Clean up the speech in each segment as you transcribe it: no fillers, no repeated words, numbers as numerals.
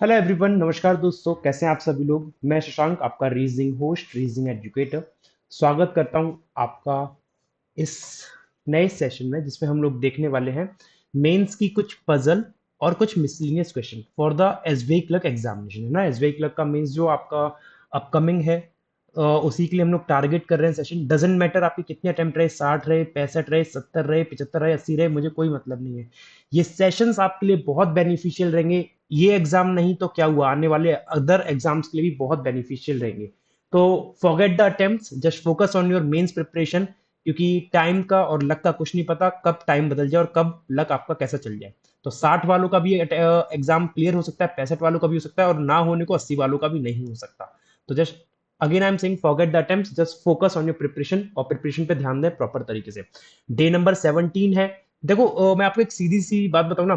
Hello everyone, नमस्कार दोस्तों। कैसे हैं आप सभी लोग। मैं शशांक, आपका रीजनिंग होस्ट, रीजनिंग एजुकेटर। स्वागत करता हूं आपका इस नए सेशन में, जिसमें हम लोग देखने वाले हैं मेंस की कुछ पजल और कुछ miscellaneous question for the SBI clerk examination. है ना, एसबीआई क्लर्क का मेंस जो आपका अपकमिंग है, उसी के लिए हम लोग टारगेट कर रहे हैं सेशन। डजेंट मैटर आपके कितने अटेम्प्ट रहे, 60 रहे, 65 रहे, 70 रहे, 75 रहे, 80 रहे, मुझे कोई मतलब नहीं है। ये सेशंस आपके लिए बहुत बेनिफिशियल रहेंगे। ये एग्जाम नहीं तो क्या हुआ, आने वाले अदर एग्जाम्स के लिए भी बहुत बेनिफिशियल रहेंगे। तो forget the attempts, just focus on your mains preparation. क्योंकि टाइम का और लक का कुछ नहीं पता, कब टाइम बदल जाए और कब लक आपका कैसा चल जाए। तो 60 वालों का भी एग्जाम क्लियर हो सकता है, 65 वालों का भी हो सकता है, और ना होने को 80 वालों का भी नहीं हो सकता। तो just again I am saying, forget the attempts, just focus on your preparation, और प्रिपरेशन पे ध्यान दें प्रॉपर तरीके से। डे नंबर 17 है। देखो, मैं आपको एक सीधी सी बात बताऊं ना,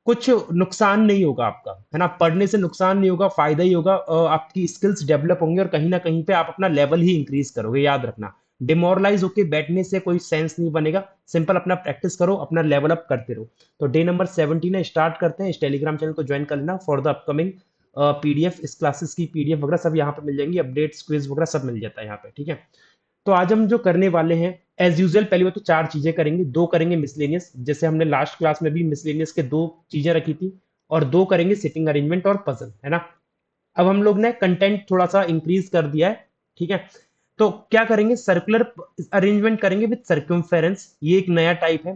कुछ नुकसान नहीं होगा आपका, है ना। पढ़ने से नुकसान नहीं होगा, फायदा ही होगा। आपकी स्किल्स डेवलप होंगे और कहीं ना कहीं पे आप अपना लेवल ही इंक्रीज करोगे, याद रखना। डिमोरलाइज होके बैठने से कोई सेंस नहीं बनेगा। सिंपल अपना प्रैक्टिस करो, अपना लेवल अप करते रहो। तो डे नंबर 17 है, स्टार्ट करते हैं। इस टेलीग्राम चैनल को ज्वाइन कर लेना फॉर द अपकमिंग पीडीएफ। इस क्लासेस की पीडीएफ वगैरह सब यहाँ पे मिल जाएंगी, अपडेट्स, क्विज वगैरह सब मिल जाता है यहाँ पे, ठीक है। तो आज हम जो करने वाले हैं, एज यूजुअल, पहली बात तो चार चीजें करेंगे। दो करेंगे मिसलेनियस, जैसे हमने लास्ट क्लास में भी मिसलेनियस के दो चीजें रखी थी। और दो करेंगे सिटिंग अरेंजमेंट और पजल, है ना। अब हम लोग ने कंटेंट थोड़ा सा इंक्रीज कर दिया है, ठीक है। तो क्या करेंगे, सर्कुलर अरेंजमेंट करेंगे विद सर्कम्फेरेंस, ये एक नया टाइप है।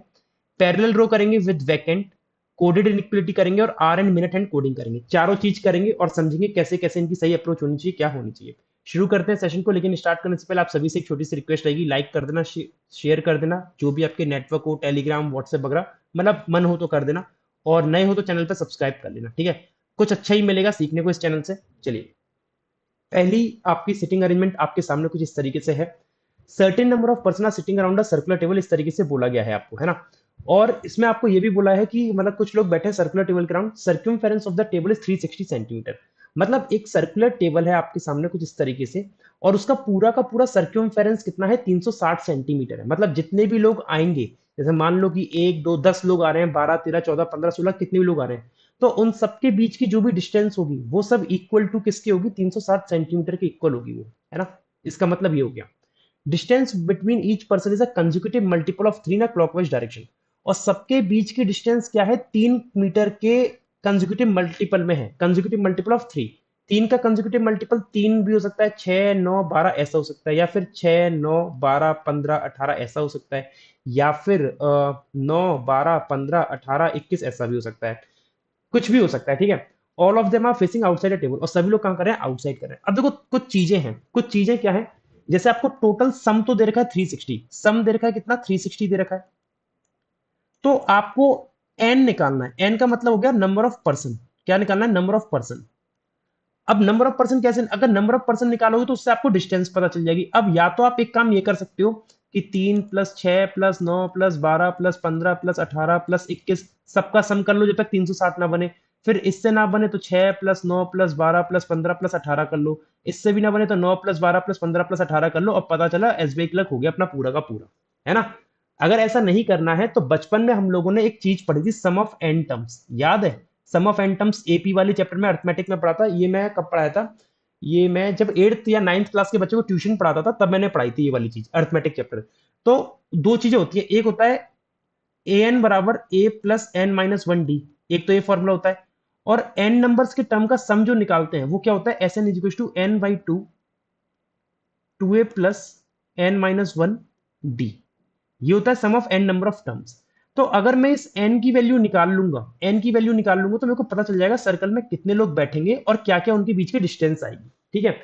पैरेलल रो करेंगे विद वैकेंट। कोडेड इनइक्वालिटी करेंगे और hour and minute hand coding करेंगे। चारों चीज करेंगे और समझेंगे कैसे कैसे इनकी सही अप्रोच होनी चाहिए, क्या होनी चाहिए। शुरू करते हैं सेशन को, लेकिन स्टार्ट करने से पहले आप सभी से एक छोटी सी रिक्वेस्ट रहेगी, लाइक कर देना, शेयर कर देना, जो भी आपके नेटवर्क हो, टेलीग्राम, व्हाट्सएप वगैरह, मतलब मन हो तो कर देना। और नए हो तो चैनल पर सब्सक्राइब कर लेना, ठीक है। कुछ अच्छा ही मिलेगा सीखने को इस चैनल से। चलिए, पहली आपकी सिटिंग अरेंजमेंट आपके सामने कुछ इस तरीके से है। Certain number of person are sitting around a circular table, इस तरीके से बोला गया है आपको, है ना। और इसमें आपको ये भी बोला है कि मतलब कुछ लोग बैठे हैं सर्कुलर टेबल के around, circumference of the table is 360 centimetre. मतलब एक सर्कुलर टेबल है आपके सामने कुछ इस तरीके से, और उसका पूरा का पूरा सर्कमफेरेंस कितना है, 360 सेंटीमीटर है। मतलब जितने भी लोग आएंगे, जैसे मान लो कि 1 2 10 लोग आ रहे हैं, 12 13 14 15 16, कितने भी लोग आ रहे हैं, तो उन सबके बीच की जो भी डिस्टेंस होगी वो सब इक्वल टू किसकी होगी, 360 सेंटीमीटर की इक्वल होगी वो, है ना। इसका मतलब ये हो गया। Distance between each person is a consecutive multiple of 3 ना क्लॉकवाइज डायरेक्शन। और सबके बीच की डिस्टेंस क्या है, 3 मीटर के कंसेक्यूटिव मल्टीपल में है, कंसेक्यूटिव मल्टीपल ऑफ 3। तीन का कंसेक्यूटिव मल्टीपल 3 भी हो सकता है, 6 9 12 ऐसा हो सकता है, या फिर 6 9 12 15 18 ऐसा हो सकता है, या फिर 9 12 15 18 21 ऐसा भी हो सकता है। कुछ भी हो सकता है, ठीक है। All of them are facing outside table, और सभी लोग कहां कर रहे हैं, आउटसाइड कर रहे हैं। अब देखो, कुछ चीजें हैं, कुछ चीजें क्या है। जैसे आपको टोटल सम तो दे रखा है 360, सम दे रखा है कितना, 360 दे रखा है। तो आपको एन निकालना है। एन का मतलब हो गया नंबर ऑफ पर्सन। क्या निकालना है, नंबर ऑफ पर्सन। अब नंबर ऑफ पर्सन कैसे, अगर नंबर ऑफ पर्सन निकालोगे तो उससे आपको डिस्टेंस पता चल जाएगी। अब या तो आप एक काम ये कर सकते हो कि 3 + 6 + 9 + 12 + 18 + 21 सबका सम कर लो, जब तक 360 ना बने। फिर इससे ना बने तो 6 + 9 + 12 + 15 + 18 कर लो। इससे भी ना बने तो 9 + 12 + 15 + 18 कर लो, और पता चला एसबीआई क्लर्क हो गया अपना पूरा का पूरा, है ना। अगर ऐसा नहीं करना है तो बचपन में हम लोगों ने एक चीज पढ़ी थी, सम ऑफ एन टर्म्स, याद है। Sum of N terms AP वाले चैप्टर में अर्थमेटिक में पढ़ा था। ये मैं कब पढ़ाया था, ये मैं जब 8th या 9th क्लास के बच्चों को ट्यूशन पढ़ाता था, तब मैंने पढ़ाई थी ये वाली चीज, अर्थमेटिक चैप्टर। तो दो चीजें होती है, एक होता है ए एन बराबर a + n - 1 d, एक तो ये फॉर्मूला होता है। और एन नंबर्स के टर्म का सम जो निकालते हैं वो क्या होता है, S N is to n/2 2a + n - 1d, ये होता है sum of N number of terms. तो अगर मैं इस एन की वैल्यू निकाल लूंगा, एन की वैल्यू निकाल लूंगा, तो मेरे को पता चल जाएगा सर्कल में कितने लोग बैठेंगे और क्या क्या उनके बीच की डिस्टेंस आएगी, ठीक है।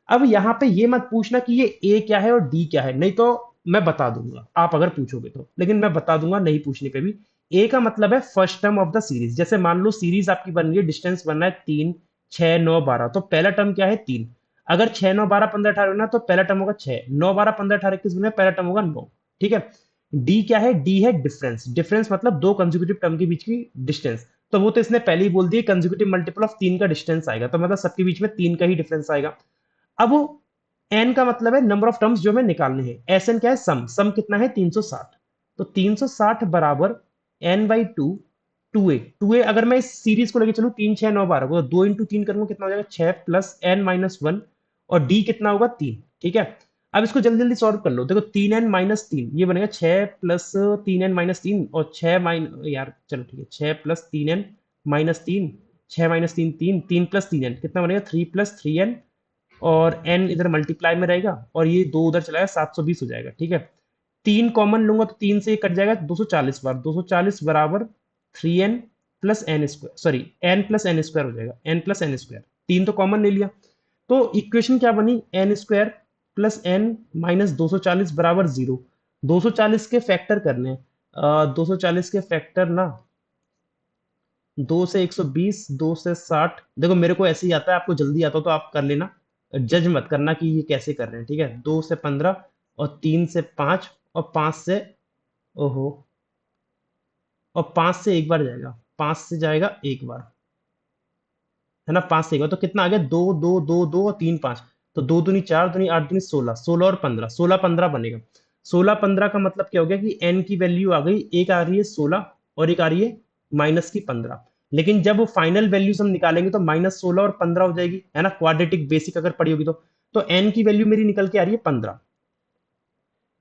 अब यहां पे ये मत पूछना कि ये ए क्या है और डी क्या है, नहीं तो मैं बता दूंगा आप अगर पूछोगे तो, लेकिन मैं बता दूंगा नहीं पूछने पे भी। ए का मतलब है first term of the series. जैसे मान लो सीरीज आपकी बन रही है, डिस्टेंस बन रहा है 3 6 9 12, तो पहला टर्म क्या है, 3। अगर 6 9 12 15 18 ना, तो पहला टर्म होगा 6 9 12 15 18 21 में पहला टर्म होगा 9, ठीक है। डी क्या है, डी है डिफरेंस। डिफरेंस मतलब दो कंसेक्यूटिव टर्म के बीच की डिस्टेंस। तो वो तो इसने पहले ही बोल दिया, कंसेक्यूटिव मल्टीपल ऑफ 3 का डिस्टेंस आएगा, तो मतलब सबके बीच में 3 का ही डिफरेंस आएगा। अब वो एन का मतलब है नंबर ऑफ टर्म्स जो हमें निकालने हैं। एस एन क्या है, सम। सम कितना है, 360। तो 360 बराबर n/2 2a अगर मैं इस सीरीज को लेके चलूँ 3 6 9 12 को, 2 × 3 करूंगा कितना हो जाएगा 6 प्लस n-1 और d कितना होगा 3। ठीक है, अब इसको जल्दी जल्दी सॉल्व कर लो। देखो 3n-3 ये बनेगा 6 प्लस 3n-3 और 6 यार चलो ठीक है 6 plus 3n-3, 6 minus 3 3, 3 plus 3n कितना बनेगा 3 प्लस 3n और n इधर मल्टीप्लाई में रहेगा और ये 2 उधर चलाएगा 720 हो जाएगा। ठीक है, 3 कॉमन लूंगा तो 3 से ये कट जाएगा 240 बार, 240 बराबर 3n plus N square, sorry n plus N square हो जाएगा, n प्लस एन स्क्वायर, 3 तो कॉमन ले लिया। तो इक्वेशन क्या बनी, N square plus N minus 240 बराबर 0। 240 के फैक्टर करने हैं, 240 के फैक्टर ना 2 से 120, 2 से 60, देखो मेरे को ऐसे ही आता है, आपको जल्दी आता हो तो आप कर लेना, जज मत करना कि ये कैसे कर रहे हैं। ठीक है, 2 से 15 और 3 से 5 और 5 से, ओहो, और 5 से एक बार जाएगा, 5 से जाएगा एक बार, है ना, 5 से एक बार तो कितना आ गया 2 2 2 2 और 3 5, तो 2 दूनी 4 दूनी 8 दूनी 16, 16 और 15, 16 15 बनेगा। 16 15 का मतलब क्या हो गया कि n की वैल्यू आ गई, एक आ रही है 16 और एक आ रही है माइनस की 15। लेकिन जब वो फाइनल वैल्यूज हम निकालेंगे तो माइनस 16 और 15 हो जाएगी, है ना, क्वाड्रेटिक बेसिक अगर पढ़ी होगी तो n की वैल्यू मेरी निकल के आ रही है 15।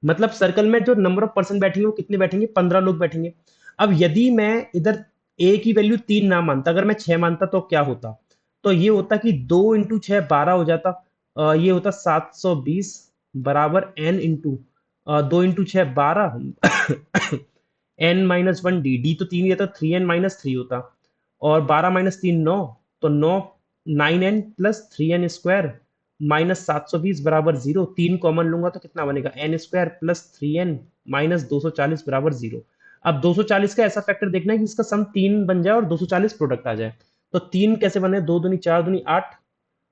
मतलब सर्कल में जो नंबर ऑफ पर्सन बैठेंगे वो कितने बैठेंगे, 15 लोग बैठेंगे। अब यदि मैं इधर a की वैल्यू 3 ना मानता, अगर मैं 6 मानता तो क्या होता, तो ये होता कि 2 × 6 12 हो जाता, ये होता 720 बराबर n इंटू 2 × 6 12 n-1 तो 3 रहता, 3n-3 होता, और 12 - 3 9, तो 9 9n plus 3n square minus 720 बराबर 0। 3 कॉमन लूंगा तो कितना बनेगा n square plus 3n minus 240 बराबर 0। अब 240 का ऐसा फैक्टर देखना है कि इसका सम 3 बन जाए और 240 प्रोडक्ट आ जाए। तो 3 कैसे बने, 2 दूनी 4 दूनी 8,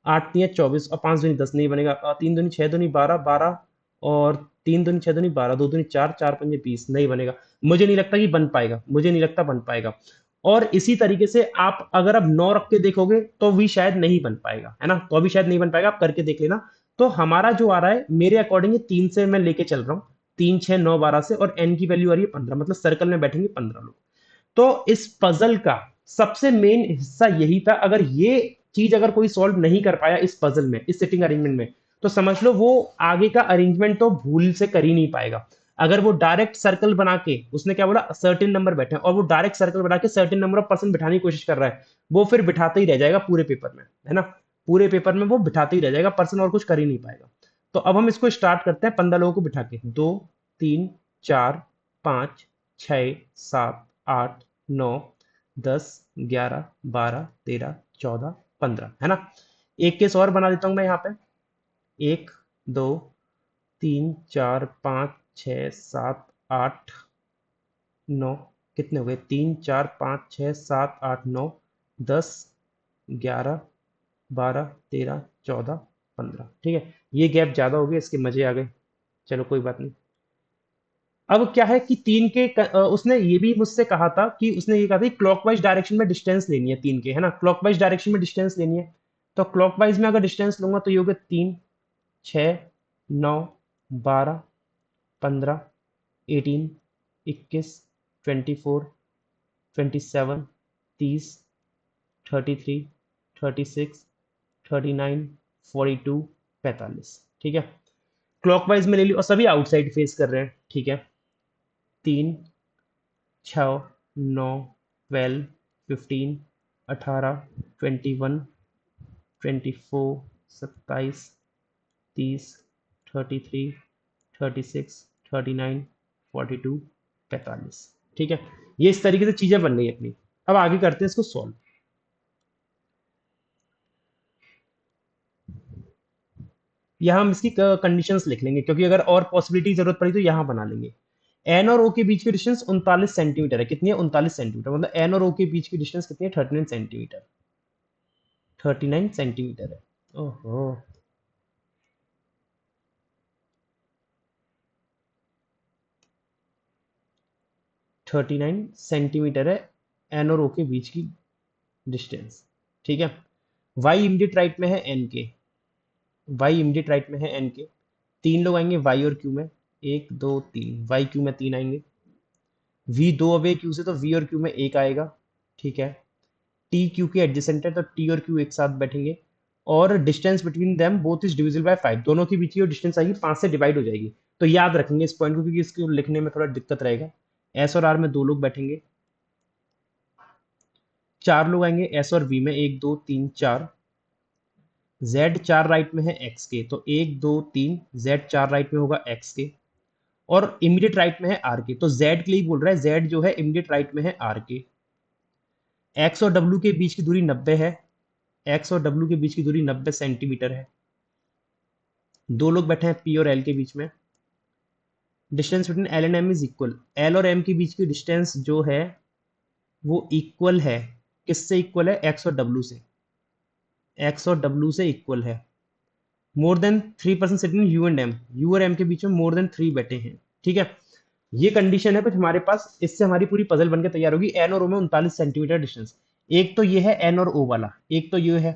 8 3 24 और 5 दूनी 10 नहीं बनेगा, 3 दूनी 6 दूनी 12 12 और 3 दूनी 6 दूनी 12, 2 दूनी 4 4 पंजे 20 नहीं बनेगा। मुझे नहीं लगता कि बन पाएगा, मुझे नहीं लगता बन पाएगा। और इसी तरीके से आप अगर अब 9 रख के देखोगे तो भी शायद नहीं बन पाएगा, है ना, तो भी शायद नहीं बन पाएगा, आप करके देख लेना। तो हमारा जो आ रहा है मेरे अकॉर्डिंग 3 से मैं लेके चल रहा हूँ, 3 6 9 12 से, और n की वैल्यू आ रही है 15, मतलब सर्कल में बैठेंगे 15 लोग। तो इस पजल का सबसे मेन हिस्सा यही था। अगर ये चीज अगर कोई सॉल्व नहीं कर पाया इस पजल में, इस सिटिंग अरेंजमेंट में, तो समझ लो वो आगे का अरेंजमेंट तो भूल से कर ही नहीं पाएगा। अगर वो डायरेक्ट सर्कल बना के, उसने क्या बोला, सर्टेन नंबर बैठे हैं, और वो डायरेक्ट सर्कल बना के सर्टेन नंबर ऑफ पर्सन बिठाने की कोशिश कर रहा है, वो फिर बिठाते ही रह जाएगा पूरे पेपर में, है ना, पूरे पेपर में वो बिठाते ही रह जाएगा पर्सन, और कुछ कर ही नहीं पाएगा। तो अब हम इसको स्टार्ट करते हैं 15 लोगों को बिठा के, 2 3 4 5 6 7 8 9 10 11 12 13 14 15, है ना। एक केस और बना देता हूं मैं यहाँ पे, 1 2 3 4 5 6 7 8 9, कितने हो गए, 3 4 5 6 7 8 9 10 11 12 13 14 15। ठीक है, ये गैप ज्यादा हो गया, इसके मजे आ गए, चलो कोई बात नहीं। अब क्या है कि उसने ये भी मुझसे कहा था कि उसने ये कहा था कि क्लॉकवाइज डायरेक्शन में डिस्टेंस लेनी है 3 के, है ना, क्लॉकवाइज डायरेक्शन में डिस्टेंस लेनी है। तो क्लॉकवाइज में अगर डिस्टेंस लूंगा तो ये होगा 3 6 9 12 15 18 21 24 27 30 33 36 39 42 45। ठीक है, क्लॉकवाइज में ले ली और सभी आउटसाइड फेस कर रहे हैं। ठीक है, 3 6 9 12 15 18 21 24 27 30 33 36 39 42 45। ठीक है, ये इस तरीके से चीजें बन गई अपनी। अब आगे करते हैं इसको सॉल्व। यहाँ हम इसकी कंडीशंस लिख लेंगे, क्योंकि अगर और पॉसिबिलिटी जरूरत पड़ी तो यहाँ बना लेंगे। एन और ओ के बीच की डिस्टेंस 39 सेंटीमीटर है, कितनी है 39 सेंटीमीटर, मतलब एन और ओ के बीच की डिस्टेंस कितनी है 39 सेंटीमीटर, 39 सेंटीमीटर है। ओहो, 39 सेंटीमीटर है एन और ओ के बीच की डिस्टेंस। ठीक है, वाई इमीडिएट राइट में है एन के, वाई इमीडिएट राइट में है एन के, 3 लोग आएंगे वाई और क्यू में, 1 2 3, वाई क्यू में 3 आएंगे, वी 2 अवे क्यू से तो वी और क्यू में 1 आएगा, ठीक है, टी क्यू के एडजेसेंट है तो टी और क्यू एक साथ बैठेंगे, और distance between them both is divisible by 5, दोनों के बीच की जो डिस्टेंस आएगी 5 से डिवाइड हो जाएगी। तो याद रखेंगे इस पॉइंट को, क्योंकि इसको लिखने में थोड़ा दिक्कत रहेगा। एस और आर में 2 लोग बैठेंगे, 4 लोग आएंगे एस और वी में, 1 2 3 4। जेड 4 राइट में है एक्स के, तो 1 2 3, जेड 4 राइट में होगा एक्स के, और इमीडिएट राइट में है आर के, तो जेड के लिए बोल रहा है, जेड जो है इमीडिएट राइट में है आर के। एक्स और डब्ल्यू के बीच की दूरी 90 है, एक्स और डब्ल्यू के बीच की दूरी 90 सेंटीमीटर है। 2 लोग बैठे हैं पी और एल के बीच में। Distance between L and M is equal, L और एम के बीच की डिस्टेंस जो है वो इक्वल है, किससे इक्वल है? एक्स और डब्ल्यू से, एक्स और डब्ल्यू से इक्वल है। More than 3 person sitting U and M, U और एम के बीच में मोर देन 3 बैठे हैं, ठीक है। ये कंडीशन है कुछ हमारे पास, इससे हमारी पूरी पजल बनकर तैयार होगी। एन और ओ में 39 सेंटीमीटर डिस्टेंस, एक तो ये है एन और ओ वाला, एक तो ये है,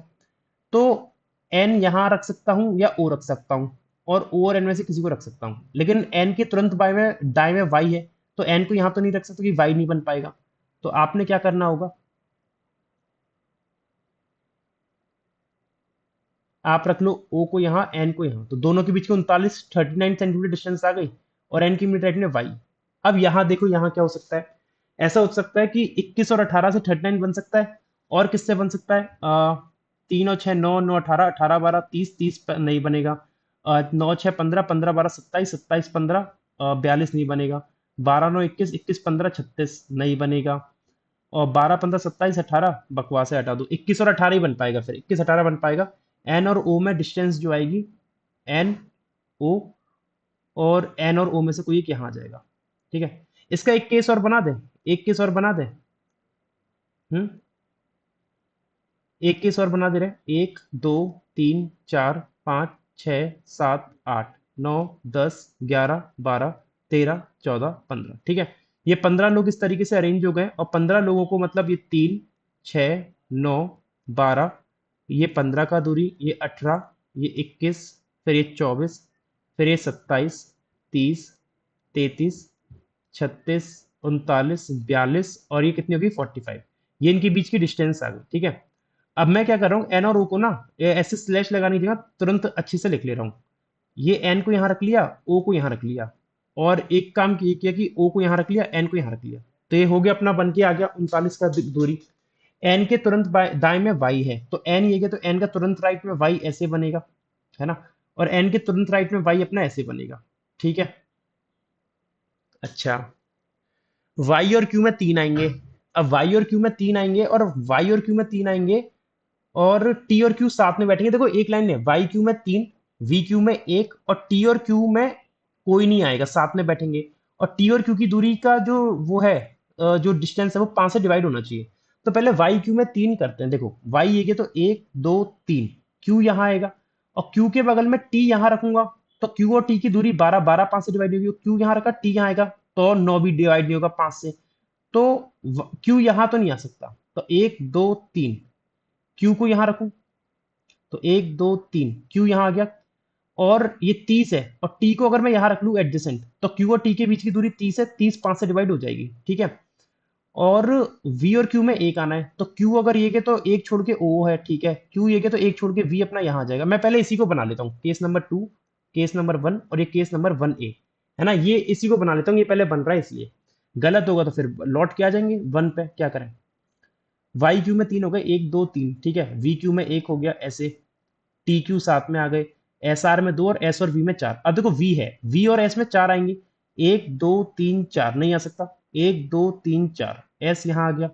तो एन यहां रख सकता हूं या ओ रख सकता हूं, और ओ और एन में से किसी को रख सकता हूं, लेकिन एन के तुरंत बाय में दाएं में वाई है, तो एन को यहां तो नहीं रख सकता कि वाई नहीं बन पाएगा। तो आपने क्या करना होगा, आप रख लो ओ को यहाँ, एन को यहाँ, तो दोनों के बीच की 39 सेंटीमीटर डिस्टेंस आ गई, और एन की मिड राइट में वाई। अब यहाँ देखो, यहाँ क्या हो सकता है, ऐसा हो सकता है कि 21 और 18 से 39 बन सकता है, और किससे बन सकता है, 3 और 6 9 9 18 18 12 30 30 नहीं बनेगा, 9 6 15 15 12 27 27 15 42 नहीं बनेगा, 12 9 21 21 15 36 नहीं बनेगा, और 12 15 27 18 बकवास है, हटा दो, 21 और 18 ही बन पाएगा, फिर 21 18 बन पाएगा। एन और ओ में डिस्टेंस जो आएगी, एन ओ, और एन और ओ में से कोई एक यहाँ आ जाएगा, ठीक है। इसका एक केस और बना दें, एक केस और बना दें, हम्म, एक केस और बना दे रहे, 1 2 3 4 5 6 7 8 9 10 11 12 13 14 15, ठीक है। ये 15 लोग इस तरीके से अरेंज हो गए, और 15 लोगों को मतलब ये 3 6 9 12, ये 15 का दूरी, ये 18, ये 21, फिर ये 24, फिर ये 27 30 33 36 39 42, और ये कितनी होगी 45। ये इनके बीच की डिस्टेंस आ गई, ठीक है। अब मैं क्या कर रहा हूँ, एन और ओ को ना ऐसे स्लैश लगाने की जगह तुरंत अच्छे से लिख ले रहा हूँ। ये एन को यहाँ रख लिया, ओ को यहाँ रख लिया, और एक काम किया कि ओ को यहाँ रख लिया, एन को यहाँ रख लिया, तो ये हो गया अपना, बन के आ गया 39 का दूरी। एन के तुरंत दाएं में वाई है, तो एन ये गया, तो एन का तुरंत राइट में वाई ऐसे बनेगा, है ना, और एन के तुरंत राइट में वाई अपना ऐसे बनेगा, ठीक है। अच्छा, वाई और क्यू में 3 आएंगे, अब वाई और क्यू में 3 आएंगे, और वाई और क्यू में 3 आएंगे, और टी और क्यू साथ में बैठेंगे। देखो एक लाइन है, वाई क्यू में 3, वी क्यू में 1, और टी और क्यू में कोई नहीं आएगा, साथ में बैठेंगे, और टी और क्यू की दूरी का जो वो है, जो डिस्टेंस है वो 5 से डिवाइड होना चाहिए। तो पहले वाई क्यू में 3 करते हैं, देखो वाई ये तो 1 2 3, क्यू यहाँ आएगा, और क्यू के बगल में टी यहाँ रखूंगा, तो क्यू और टी की दूरी 12 12 5 से डिवाइड होगी, क्यू यहाँ रखा, टी यहाँ आएगा, तो 9 भी डिवाइड नहीं होगा 5 से, तो क्यू यहाँ तो नहीं आ सकता, तो 1 2 3, क्यू को यहाँ रखूं, तो 1 2 3, क्यू यहाँ आ गया, और ये 30 है, और टी को अगर मैं यहाँ रख लूँ एडजेसेंट, तो क्यू और टी के बीच की दूरी 30 है, 30 5 से डिवाइड हो जाएगी, ठीक है। और वी और क्यू में 1 आना है, तो क्यू अगर ये के तो 1 छोड़ के ओ है, ठीक है, क्यू ये के तो 1 छोड़ के वी अपना यहाँ आ जाएगा। मैं पहले इसी को बना लेता हूँ, केस नंबर 2, केस नंबर 1, और ये केस नंबर 1A, है ना, ये इसी को बना लेता हूँ, ये पहले बन रहा है इसलिए। गलत होगा तो फिर लौट के आ जाएंगे 1 पे, क्या करें। वाई क्यू में 3 हो गए, 1 2 3, ठीक है, वी क्यू में 1 हो गया ऐसे, टी क्यू साथ में आ गए, एस आर में 2, और एस और वी में 4। अब देखो वी है, वी और एस में 4 आएंगे, 1 2 3 4 नहीं आ सकता, 1 2 3 4, एस यहाँ आ गया,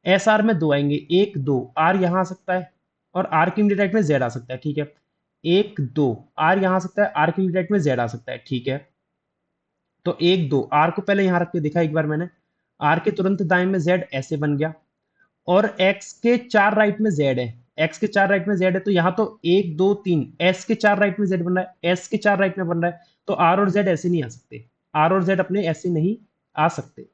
एस आर में 2 आएंगे, 1 2, आर यहाँ आ सकता है, और आर की मिड राइट में जेड आ सकता है, ठीक है, 1 2, आर यहाँ आ सकता है, आर की मिड राइट में जेड आ सकता है, ठीक है। तो 1 2, आर को पहले यहाँ रख के दिखा एक बार मैंने, आर के तुरंत दाएं में जेड ऐसे बन गया, और x के 4 राइट में z है, x के 4 राइट में z है, तो यहाँ तो 1 2 3, s के 4 राइट में z बन रहा है, s के 4 राइट में बन रहा है, तो r और z ऐसे नहीं आ सकते, r और z अपने ऐसे नहीं आ सकते।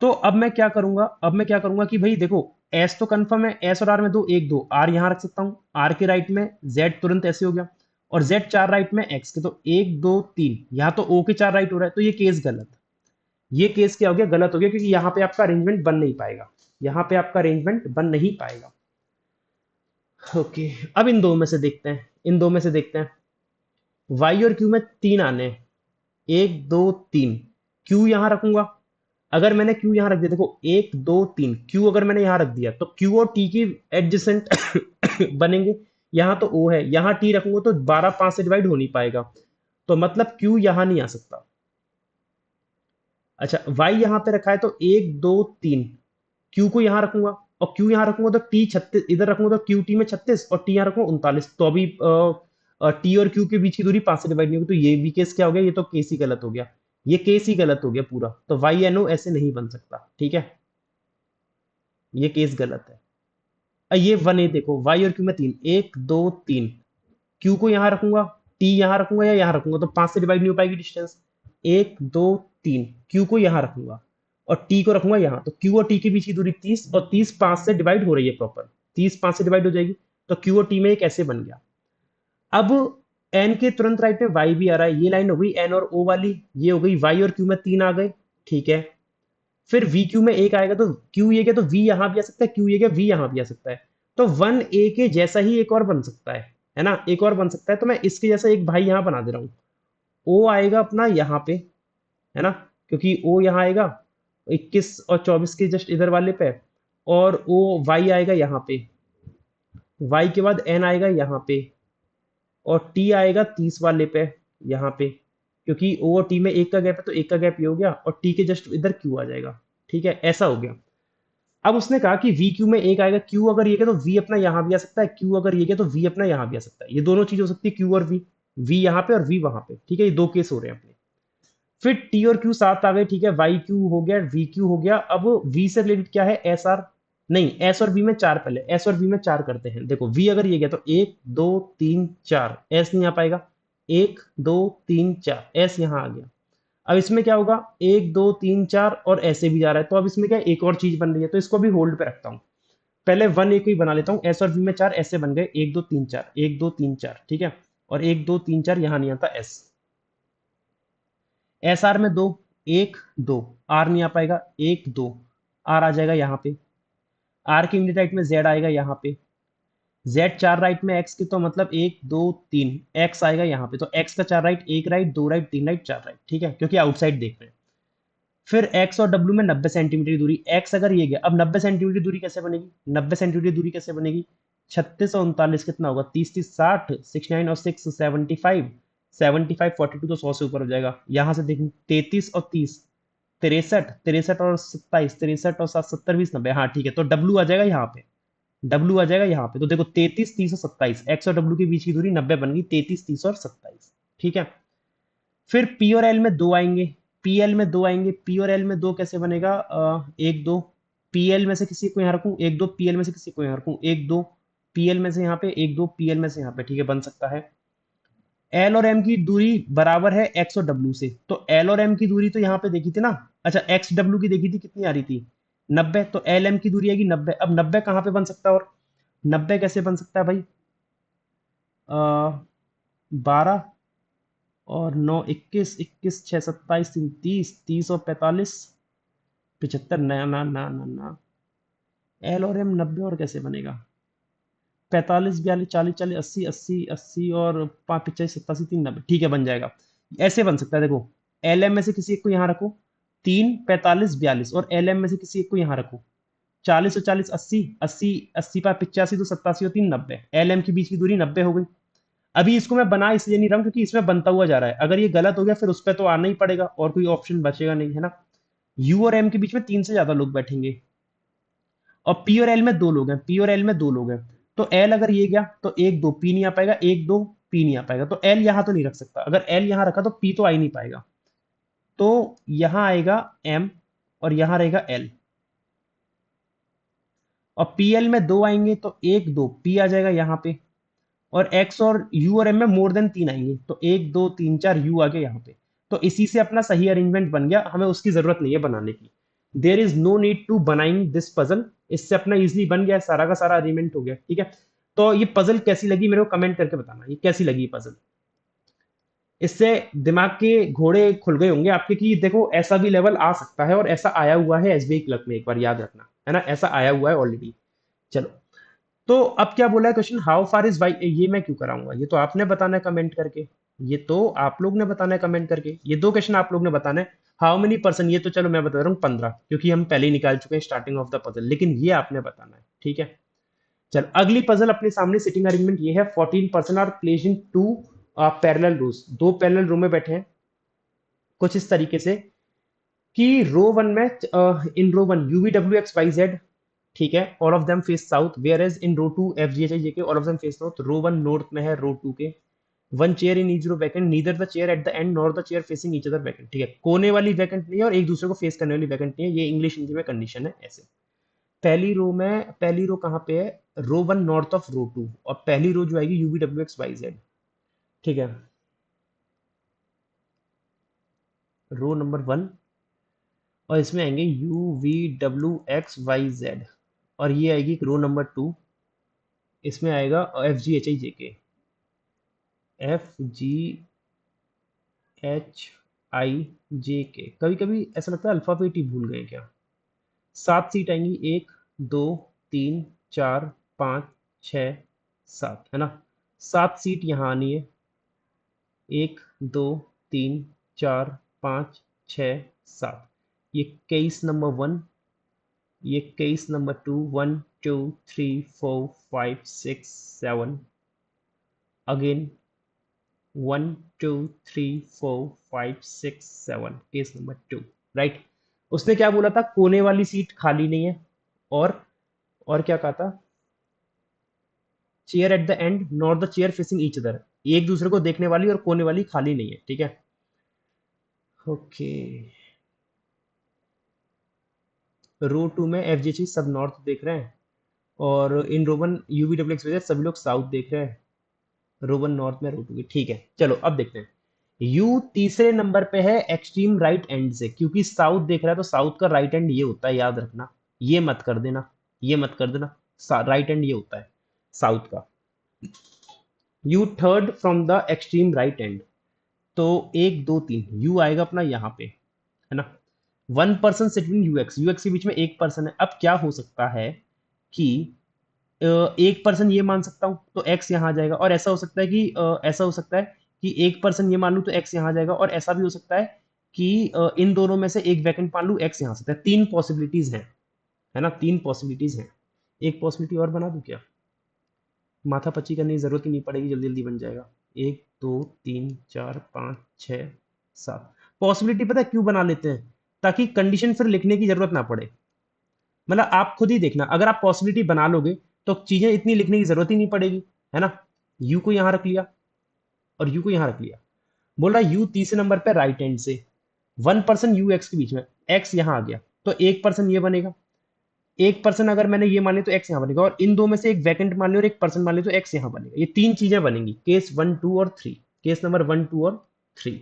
तो अब मैं क्या करूंगा, अब मैं क्या करूंगा कि भाई देखो, s तो कंफर्म है, s और r में 2 1 2, r यहाँ रख सकता हूँ, r के राइट में z तुरंत ऐसे हो गया, और z 4 राइट में x के, तो 1 2 3, यहाँ तो o के 4 राइट हो रहा है, तो ये केस गलत, ये केस क्या हो गया, गलत हो गया, क्योंकि यहाँ पे आपका अरेंजमेंट बन नहीं पाएगा। यहाँ पे आपका अरेंजमेंट बन नहीं पाएगा। ओके, अब इन दो में से देखते हैं, इन दो में से देखते हैं। वाई और क्यू में तीन आने हैं, एक दो तीन। क्यू यहाँ रखूंगा, अगर मैंने क्यू यहाँ रख दिया, देखो एक दो तीन, क्यू अगर मैंने यहाँ रख दिया तो क्यू और टी की एडजेसेंट बनेंगे। यहाँ तो ओ है, यहाँ टी रखूंगा तो 12 5 से डिवाइड हो नहीं पाएगा, तो मतलब क्यू यहाँ नहीं आ सकता। अच्छा, वाई यहाँ पे रखा है तो एक दो तीन, क्यू को यहाँ रखूंगा और क्यू यहाँ रखूंगा तो टी 36 इधर रखूंगा तो क्यू टी में 36 और टी यहाँ रखूंगा 39, तो अभी टी और क्यू के बीच की दूरी 5 से डिवाइड नहीं होगी, तो ये भी केस क्या हो गया, ये तो केस ही गलत हो गया, ये केस ही गलत हो गया पूरा, तो वाई एन ओ ऐसे नहीं बन सकता, ठीक है, ये केस गलत है। ये वन ए देखो, वाई और क्यू में तीन, एक दो तीन, क्यू को यहाँ रखूंगा, टी यहाँ रखूंगा या यहाँ रखूंगा तो 5 से डिवाइड नहीं हो पाएगी डिस्टेंस, एक दो तीन, क्यू को यहाँ रखूंगा और टी को रखूंगा यहाँ, तो क्यू और टी के बीच की दूरी 30 और 30 5 से डिवाइड हो रही है प्रॉपर, 30 5 से डिवाइड हो जाएगी, तो क्यू और टी में एक ऐसे बन गया। अब एन के तुरंत राइट में वाई भी आ रहा है, ये लाइन हो गई एन और ओ वाली, ये हो गई वाई और क्यू में तीन आ गए, ठीक है। फिर वी क्यू में एक आएगा तो क्यू ये गया तो वी यहां भी आ सकता है, क्यू ये गया वी यहां भी आ सकता है, तो वन ए के जैसा ही एक और बन सकता है ना, एक और बन सकता है, तो मैं इसके जैसा एक भाई यहां बना दे रहा हूं। ओ आएगा अपना यहाँ पे, है ना, क्योंकि ओ यहाँ आएगा 21 और 24 के जस्ट इधर वाले पे, और ओ वाई आएगा यहाँ पे, वाई के बाद एन आएगा यहाँ पे, और टी आएगा 30 वाले पे यहाँ पे, क्योंकि ओ और टी में एक का गैप है तो एक का गैप ये हो गया, और टी के जस्ट इधर क्यू आ जाएगा, ठीक है, ऐसा हो गया। अब उसने कहा कि वी क्यू में एक आएगा, क्यू अगर ये गया तो वी अपना यहाँ भी आ सकता है, क्यू अगर ये गया तो वी अपना यहाँ भी आ सकता है, ये दोनों चीज हो सकती है, क्यू और वी यहाँ पे और वी वहां पे, ठीक है, ये दो केस हो रहे हैं अपने। फिर टी और क्यू साथ आ गए, ठीक है, वाई क्यू हो गया, वी क्यू हो गया, अब वी से रिलेटेड क्या है, एस आर, नहीं एस और वी में चार, पहले एस और वी में चार करते हैं, देखो वी अगर ये गया तो एक दो तीन चार, एस नहीं आ पाएगा, एक दो तीन चार, एस यहाँ आ गया। अब इसमें क्या होगा, एक दो तीन चार और ऐसे भी जा रहा है, तो अब इसमें क्या एक और चीज बन रही है, तो इसको भी होल्ड पे रखता हूँ, पहले वन एक ही बना लेता हूँ, एस और वी में चार ऐसे बन गए, एक दो तीन चार, एक दो तीन चार, ठीक है, और एक दो तीन चार यहाँ नहीं आता, एस, एस आर में दो, एक दो, आर नहीं आ पाएगा, एक दो, आर आ जाएगा यहाँ पे, आर के इमीडिएट राइट में जेड आएगा यहाँ पे, जेड चार राइट में एक्स की, तो मतलब एक दो तीन, एक्स आएगा यहाँ पे, तो एक्स का चार राइट, एक राइट दो राइट तीन राइट चार राइट, ठीक है, क्योंकि आउटसाइड देख रहे हैं। फिर एक्स और डब्ल्यू में 90 सेंटीमीटर की दूरी, एक्स अगर ये गया, अब 90 सेंटीमीटर की दूरी कैसे बनेगी, 90 सेंटीमीटर की दूरी कैसे बनेगी, 36 और 39 कितना होगा, 30 30 60, 69 और 6 75, 75 42 तो 100 से ऊपर हो जाएगा, यहां से देखिए 33 और 30 63, 63 और 27, 63 और 7 70 20 90, हाँ ठीक है, तो डब्ल्यू आ जाएगा यहाँ पे, डब्ल्यू आ जाएगा यहाँ पे, तो देखो 33 30 और 27, एक्स और डब्ल्यू के बीच की दूरी 90 बन गई, 33 30 और 27, ठीक है। फिर पी और एल में दो आएंगे, पी एल में दो आएंगे, पी और एल में दो कैसे बनेगा, एक दो, पी एल में से किसी को यहाँ रखूं, एक दो, पी एल में से किसी को यहाँ रखूं, एक दो, पी एल में से यहाँ पे, एक दो, पी एल में से यहाँ पे, ठीक है, बन सकता है। एल और एम की दूरी बराबर है एक्स और डब्ल्यू से, तो एल और एम की दूरी तो यहाँ पे देखी थी ना, अच्छा एक्स डब्ल्यू की देखी थी, कितनी आ रही थी 90, तो एल एम की दूरी आएगी 90, अब 90 कहाँ पे बन सकता है, और 90 कैसे बन सकता है भाई, 12 और 9 21, 21 6 27 3 30, 30 और 45 75, ना ना ना ना ना, एल और एम 90 और कैसे बनेगा, 45 42 40 40 80 80 80 और 5 85 87 3 90, ठीक है बन जाएगा, ऐसे बन सकता है, देखो एल एम में से किसी एक को यहाँ रखो, 3 45 42, और एल एम में से किसी एक को यहाँ रखो, 40 और 40 80 80 80 पाँच 85 तो 87 और 3 90, एल एम के बीच की दूरी 90 हो गई। अभी इसको मैं बना इसलिए नहीं रहा हूं क्योंकि इसमें बनता हुआ जा रहा है, अगर ये गलत हो गया फिर उस पर तो आना ही पड़ेगा और कोई ऑप्शन बचेगा नहीं, है ना। यू और एम के बीच में तीन से ज्यादा लोग बैठेंगे, और पी और एल में दो लोग हैं, पी और एल में दो लोग हैं, तो एल अगर ये गया तो एक दो, पी नहीं आ पाएगा, एक दो पी नहीं आ पाएगा, तो एल यहां तो नहीं रख सकता, अगर एल यहां रखा तो पी तो आ ही नहीं पाएगा, तो यहां आएगा एम और यहां रहेगा एल, और पी एल में दो आएंगे तो एक दो पी आ जाएगा यहाँ पे, और एक्स और यू और एम में मोर देन तीन आएंगे, तो एक दो तीन चार यू आ गया यहाँ पे, तो इसी से अपना सही अरेंजमेंट बन गया, हमें उसकी जरूरत नहीं है बनाने की, there is no need to बनाइंग दिस पजल, इससे अपना इजिली बन गया, सारा का सारा अरेंजमेंट हो गया, ठीक है। तो ये पजल कैसी लगी मेरे को कमेंट करके बताना, ये कैसी लगी पजल। इससे दिमाग के घोड़े खुल गए होंगे आपके कि देखो ऐसा भी लेवल आ सकता है, और ऐसा आया हुआ है एसबीआई क्लर्क में, एक बार याद रखना, है ना, ऐसा आया हुआ है ऑलरेडी। चलो, तो अब क्या बोला है question, how far is Y, ये मैं क्यों कराऊंगा, ये तो आपने बताना है कमेंट करके, ये तो आप लोग ने बताना है कमेंट करके, ये दो क्वेश्चन आप लोग ने बताना है। हाउ मेनी पर्सन, ये तो चलो मैं बता रहा हूँ 15, क्योंकि हम पहले ही निकाल चुके हैं स्टार्टिंग ऑफ द पजल, लेकिन ये आपने बताना है, ठीक है। चल अगली पजल अपने सामने, सिटिंग अरेंजमेंट ये है, 14 person are placed in two parallel rows, दो पैरेलल रो में बैठे हैं कुछ इस तरीके से कि रो वन में, in row one U V W X Y Z, ठीक है, all of them face south, where as in row two F G H I J K all of them face north, row one north में है row two के, one chair in each row vacant, neither the chair at the end nor the chair facing each other vacant, ठीक है, कोने वाली vacant नहीं है और एक दूसरे को फेस करने वाली वैकेंट नहीं है, ये इंग्लिश हिंदी में कंडीशन है ऐसे। पहली रो में, पहली रो कहाँ पे है, row one north of row two, और पहली रो जो आएगी U V W X Y Z, ठीक है, रो नंबर वन, और इसमें आएंगे U V W X Y Z, और ये आएगी रो नंबर टू, इसमें आएगा F G H I J के, F G H I J के, कभी कभी ऐसा लगता है अल्फाबेट ही भूल गए क्या। 7 सीट आएंगी, 1 2 3 4 5 6 7, है ना, 7 सीट यहाँ आनी है, 1 2 3 4 5 6 7, ये केस नंबर वन, ये case number two, 1 2 3 4 5 6 7, again 1 2 3 4 5 6 7, case number two, right. उसने क्या बोला था, कोने वाली सीट खाली नहीं है, और क्या कहा था, chair at the and not the chair facing each other, एक दूसरे को देखने वाली और कोने वाली खाली नहीं है, ठीक है, ओके। रो टू में एफ जी सब नॉर्थ देख रहे हैं, और इन रोवन यूवी डब्ल्यू एक्स वजह सभी लोग साउथ देख रहे हैं, रोवन नॉर्थ में रो टू की, ठीक है। चलो अब देखते हैं, यू तीसरे नंबर पे है एक्सट्रीम राइट एंड से, क्योंकि साउथ देख रहा है तो साउथ का राइट एंड ये होता है, याद रखना, ये मत कर देना, ये मत कर देना, राइट एंड ये होता है साउथ का। You third from the extreme right and, तो 1 2 3 यू आएगा अपना यहाँ पे, है ना, 1 पर्सन सिटिंग यूएक्स, यूएक्स के बीच में 1 पर्सन है, अब क्या हो सकता है कि 1 पर्सन ये मान सकता हूँ तो एक्स यहाँ आ जाएगा, और ऐसा हो सकता है कि ऐसा हो सकता है कि 1 पर्सन ये मान लूँ तो एक्स यहाँ आ जाएगा, और ऐसा भी हो सकता है कि इन दोनों में से एक वैकेंट मान लूँ, एक्स यहाँ आ सकता है, 3 पॉसिबिलिटीज हैं, है ना, 3 पॉसिबिलिटीज हैं। एक पॉसिबिलिटी और बना दूं क्या, माथा पच्ची करने की जरूरत ही नहीं पड़ेगी, जल्दी जल्दी बन जाएगा, 1 2 3 4 5 6 7, पॉसिबिलिटी पता है क्यों बना लेते हैं, ताकि कंडीशन फिर लिखने की जरूरत ना पड़े, मतलब आप खुद ही देखना, अगर आप पॉसिबिलिटी बना लोगे तो चीजें इतनी लिखने की जरूरत ही नहीं पड़ेगी, है ना। यू को यहां रख लिया और यू को यहां रख लिया, बोल रहा यू तीसरे नंबर पे राइट हैंड से, 1 पर्सन यू एक्स के बीच में, एक्स यहां आ गया, तो 1 पर्सन ये बनेगा, 1 पर्सन अगर मैंने ये मान लिया तो एक्स यहां बनेगा, और इन दो में से एक वैकेंट मान लिया और 1 पर्सन मान लिया तो एक्स यहां बनेगा, ये 3 चीजें बनेंगी, केस 1 2 और 3, केस नंबर 1 2 और 3,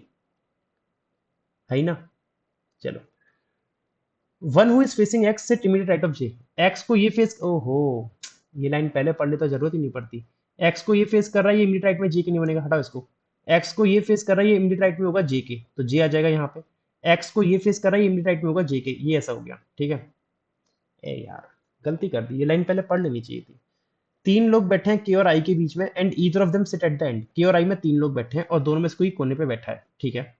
है ही ना। चलो, one who is facing X से immediate right of J, X को ये फेस, ओहो, ये लाइन पहले पढ़ ले तो जरूरत ही नहीं पड़ती, एक्स को ये फेस कर रहा है, ये इमीडिएट राइट में जे के नहीं बनेगा, हटाओ इसको, एक्स को ये फेस कर रहा है, ये इमीडिएट राइट में होगा जे के, तो जे आ जाएगा यहाँ पे, एक्स को ये फेस कर रहा है, ये इमीडिएट राइट में होगा जे के, ये ऐसा हो गया, ठीक है। ए यार, गलती कर दी, ये लाइन पहले पढ़ लेनी चाहिए थी। 3 लोग बैठे हैं के और आई के बीच में, and either of them sit at the and, के और आई में 3 लोग बैठे हैं और दोनों में से कोई कोने पे बैठा है, ठीक है,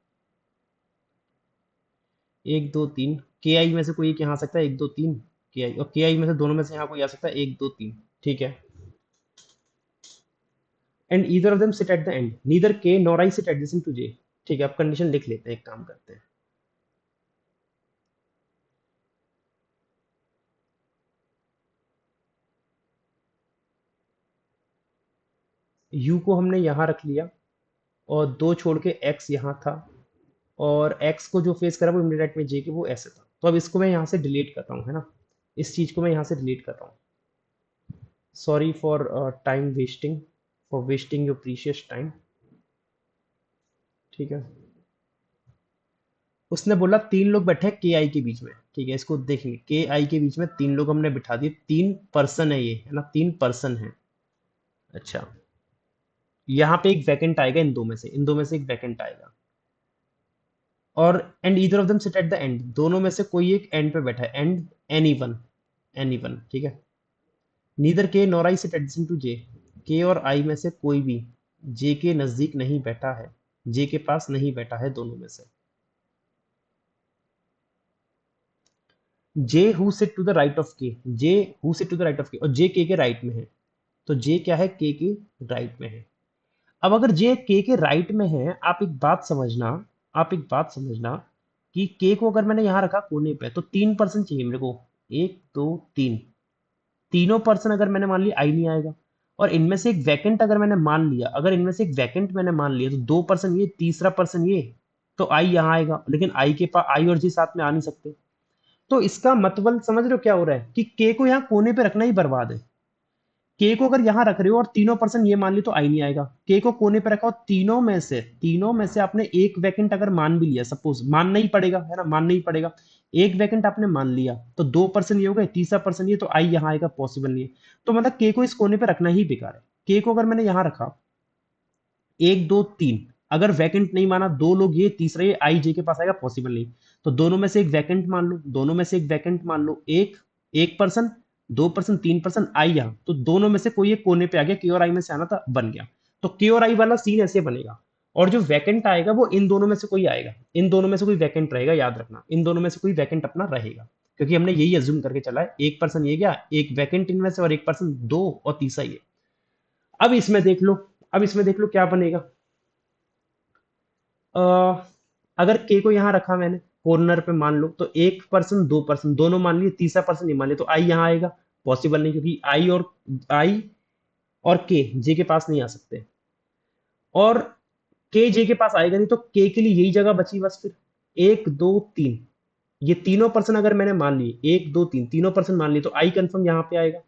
1 2 3, के आई में से कोई एक यहाँ आ सकता है, 1 2 3 के आई, और के आई में से दोनों में से यहाँ कोई आ सकता है, 1 2 3, ठीक है, and either of them sit at the end, neither K nor I sit adjacent to J, ठीक है, अब कंडीशन लिख लेते हैं, एक काम करते हैं, यू को हमने यहाँ रख लिया, और 2 छोड़ के एक्स यहाँ था, और एक्स को जो फेस करा वो इमीडिएट में जे के, वो ऐसे था, तो अब इसको मैं यहाँ से डिलीट कर रहा हूँ, है ना, इस चीज को मैं यहाँ से डिलीट कर रहा हूँ, sorry for time wasting, for wasting your precious time, ठीक है। उसने बोला 3 लोग बैठे हैं के आई के बीच में, ठीक है, इसको देखेंगे, के आई के बीच में 3 लोग हमने बिठा दिए, 3 पर्सन है ये, है ना, 3 पर्सन है, अच्छा, यहाँ पे एक वैकेंट आएगा, इन दो में से एक वैकेंट आएगा। और and either of them sit at the and, दोनों में से कोई एक एंड पे बैठा है, एंड एनी वन, ठीक है। Neither K nor I sit adjacent to J, K और आई में से कोई भी जे के नजदीक नहीं बैठा है, जे के पास नहीं बैठा है दोनों में से। J who sit to the right of K, J who sit to the right of K, और जे के राइट में है, तो जे क्या है, के राइट में है। अब अगर जे के राइट में है, आप एक बात समझना कि के को अगर मैंने यहां रखा कोने पे, तो 3% चाहिए मेरे को, 1 2 3, तीनों पर्सन अगर मैंने मान लिया आई नहीं आएगा। और इनमें से एक वैकेंट अगर मैंने मान लिया, तो 2% ये, तीसरा पर्सन ये, तो आई यहाँ आएगा, लेकिन आई के पास आई और जी साथ में आ नहीं सकते। तो इसका मतलब समझ रहे हो क्या हो रहा है कि के को यहाँ कोने पे रखना ही बर्बाद है। के को अगर यहां रख रहे हो और तीनों पर्सन ये मान ली, तो आई नहीं आएगा। के को कोने पे रखा हो, तीनों में से आपने एक वैकेंट अगर मान भी लिया, सपोज मानना ही पड़ेगा, है ना, मानना ही पड़ेगा। एक वैकेंट आपने मान लिया, तो 2% ये हो गए, तीसरा पर्सन ये, तो आई यहाँ आएगा, पॉसिबल नहीं है। तो मतलब के को इस कोने पे रखना ही बेकार है। के को अगर मैंने यहां रखा 1 2 3, अगर वैकेंट नहीं माना, दो लोग ये, तीसरा ये, आई जे के पास आएगा, पॉसिबल नहीं। तो दोनों में से एक वैकेंट मान लो, एक एक पर्सन, 2% 3% आई यहाँ, तो दोनों में से कोई एक कोने पे आ गया, के और आई में से आना था, बन गया। तो के और आई वाला सीन ऐसे बनेगा। और जो वैकेंट आएगा वो इन दोनों में से कोई आएगा, इन दोनों में से कोई वैकेंट रहेगा, याद रखना, इन दोनों में से कोई वैकेंट अपना रहेगा, क्योंकि हमने यही अज्यूम करके चला है, एक पर्सन ये गया, एक वैकेंट इनमें से, और एक पर्सन दो, और तीसरा ये। अब इसमें देख लो क्या बनेगा। अ, अगर के को यहां रखा मैंने कॉर्नर पे, मान लो, तो एक पर्सन, 2% दोनों मान लिए, तीसरा पर्सन नहीं मान लिया, तो आई यहां आएगा, पॉसिबल नहीं, क्योंकि आई और के जे के पास नहीं आ सकते। और के जे के पास आएगा नहीं, तो के के लिए यही जगह बची बस फिर, 1 2 3, ये तीनों पर्सन अगर मैंने मान लिए, 1 2 3 तीनों पर्सन मान लिए, तो आई कंफर्म यहाँ पे आएगा,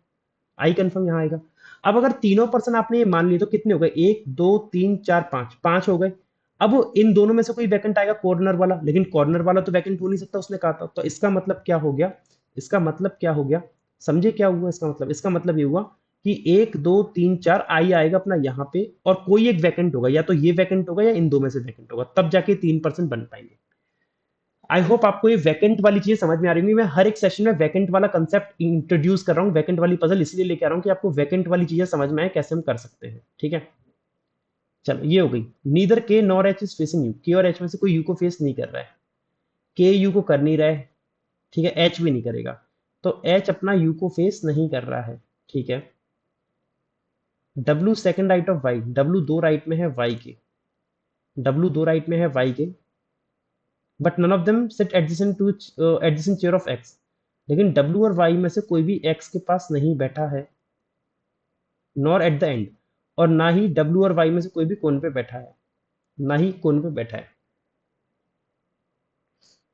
आई कंफर्म यहाँ आएगा। अब अगर तीनों पर्सन आपने ये मान लिए, तो कितने हो गए, 1 2 3 4 5, 5 हो गए। अब इन दोनों में से कोई वैकेंट आएगा कॉर्नर वाला, लेकिन कॉर्नर वाला तो वैकेंट हो नहीं सकता, उसने कहा था। तो इसका मतलब क्या हो गया, समझे क्या हुआ इसका मतलब ये हुआ कि 1 2 3 4 आई आएगा अपना यहाँ पे, और कोई एक वैकेंट होगा, या तो ये वैकेंट होगा, या इन दो में से वैकेंट होगा, तब जाके 3% बन पाएंगे। आई होप आपको ये वैकेंट वाली चीजें समझ में आ रही होंगी। मैं हर एक सेशन में वैकेंट वाला कंसेप्ट इंट्रोड्यूस कर रहा हूँ, वैकेंट वाली पजल इसलिए लेके आ रहा हूँ कि आपको वैकेंट वाली चीजें समझ में आए, कैसे हम कर सकते हैं, ठीक है। चलो ये हो गई, neither K nor H is facing you, के और एच में से कोई यू को फेस नहीं कर रहा है, के यू को कर नहीं रहा है, ठीक है, एच भी नहीं करेगा, तो एच अपना यू को फेस नहीं कर रहा है, ठीक है। W second right of Y, W दो राइट में है वाई के, but none of them sit adjacent chair of X, लेकिन डब्ल्यू और वाई में से कोई भी एक्स के पास नहीं बैठा है, नॉर एट द एंड, और ना ही डब्ल्यू और वाई में से कोई भी कोने पे बैठा है, ना ही कोने पे बैठा है,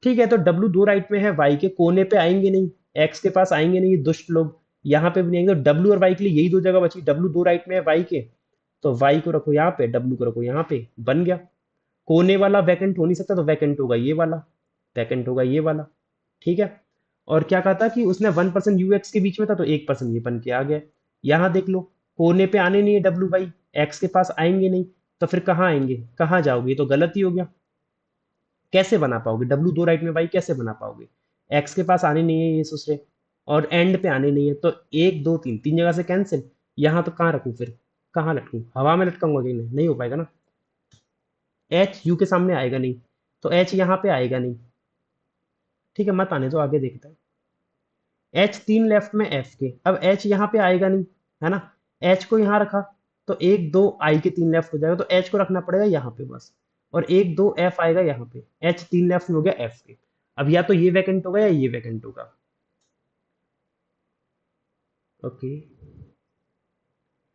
ठीक है। तो डब्ल्यू दो राइट में है, वाई के कोने पे आएंगे नहीं, एक्स के पास आएंगे नहीं, ये दुष्ट लोग यहाँ पे भी नहीं आएंगे, तो डब्ल्यू और वाई के लिए यही दो जगह बची, डब्ल्यू दो राइट में है वाई के, तो वाई को रखो यहाँ पे, डब्ल्यू को रखो यहाँ पे, बन गया। कोने वाला वैकेंट हो नहीं सकता, तो वैकेंट होगा ये वाला, ठीक है। और क्या कहा था कि उसने 1% यूएक्स के बीच में था, तो 1% ये बन के आ गया। यहाँ देख लो, कोने पे आने नहीं है डब्ल्यू वाई, एक्स के पास आएंगे नहीं, तो फिर कहाँ आएंगे, कहाँ जाओगे, ये तो गलत ही हो गया। कैसे बना पाओगे डब्ल्यू दो राइट में वाई, कैसे बना पाओगे, एक्स के पास आने नहीं है ये दूसरे, और एंड पे आने नहीं है, तो 1 2 3, तीन जगह से कैंसिल। यहाँ तो कहाँ रखूँ फिर, कहाँ लटकूँ, हवा में लटकाऊंगा कि नहीं हो पाएगा ना। एच यू के सामने आएगा नहीं, तो एच यहाँ पे आएगा नहीं, ठीक है, मत आने तो आगे देखते हैं। एच तीन लेफ्ट में एफ के, अब एच यहाँ पे आएगा नहीं, है ना, एच को यहाँ रखा, तो 1 2 आई के तीन लेफ्ट हो जाएगा, तो एच को रखना पड़ेगा यहाँ पे बस, और 1 2 एफ आएगा यहाँ पे, एच तीन लेफ्ट में हो गया एफ के। अब या तो ये वैकेंट होगा, या ये वैकेंट होगा, ओके।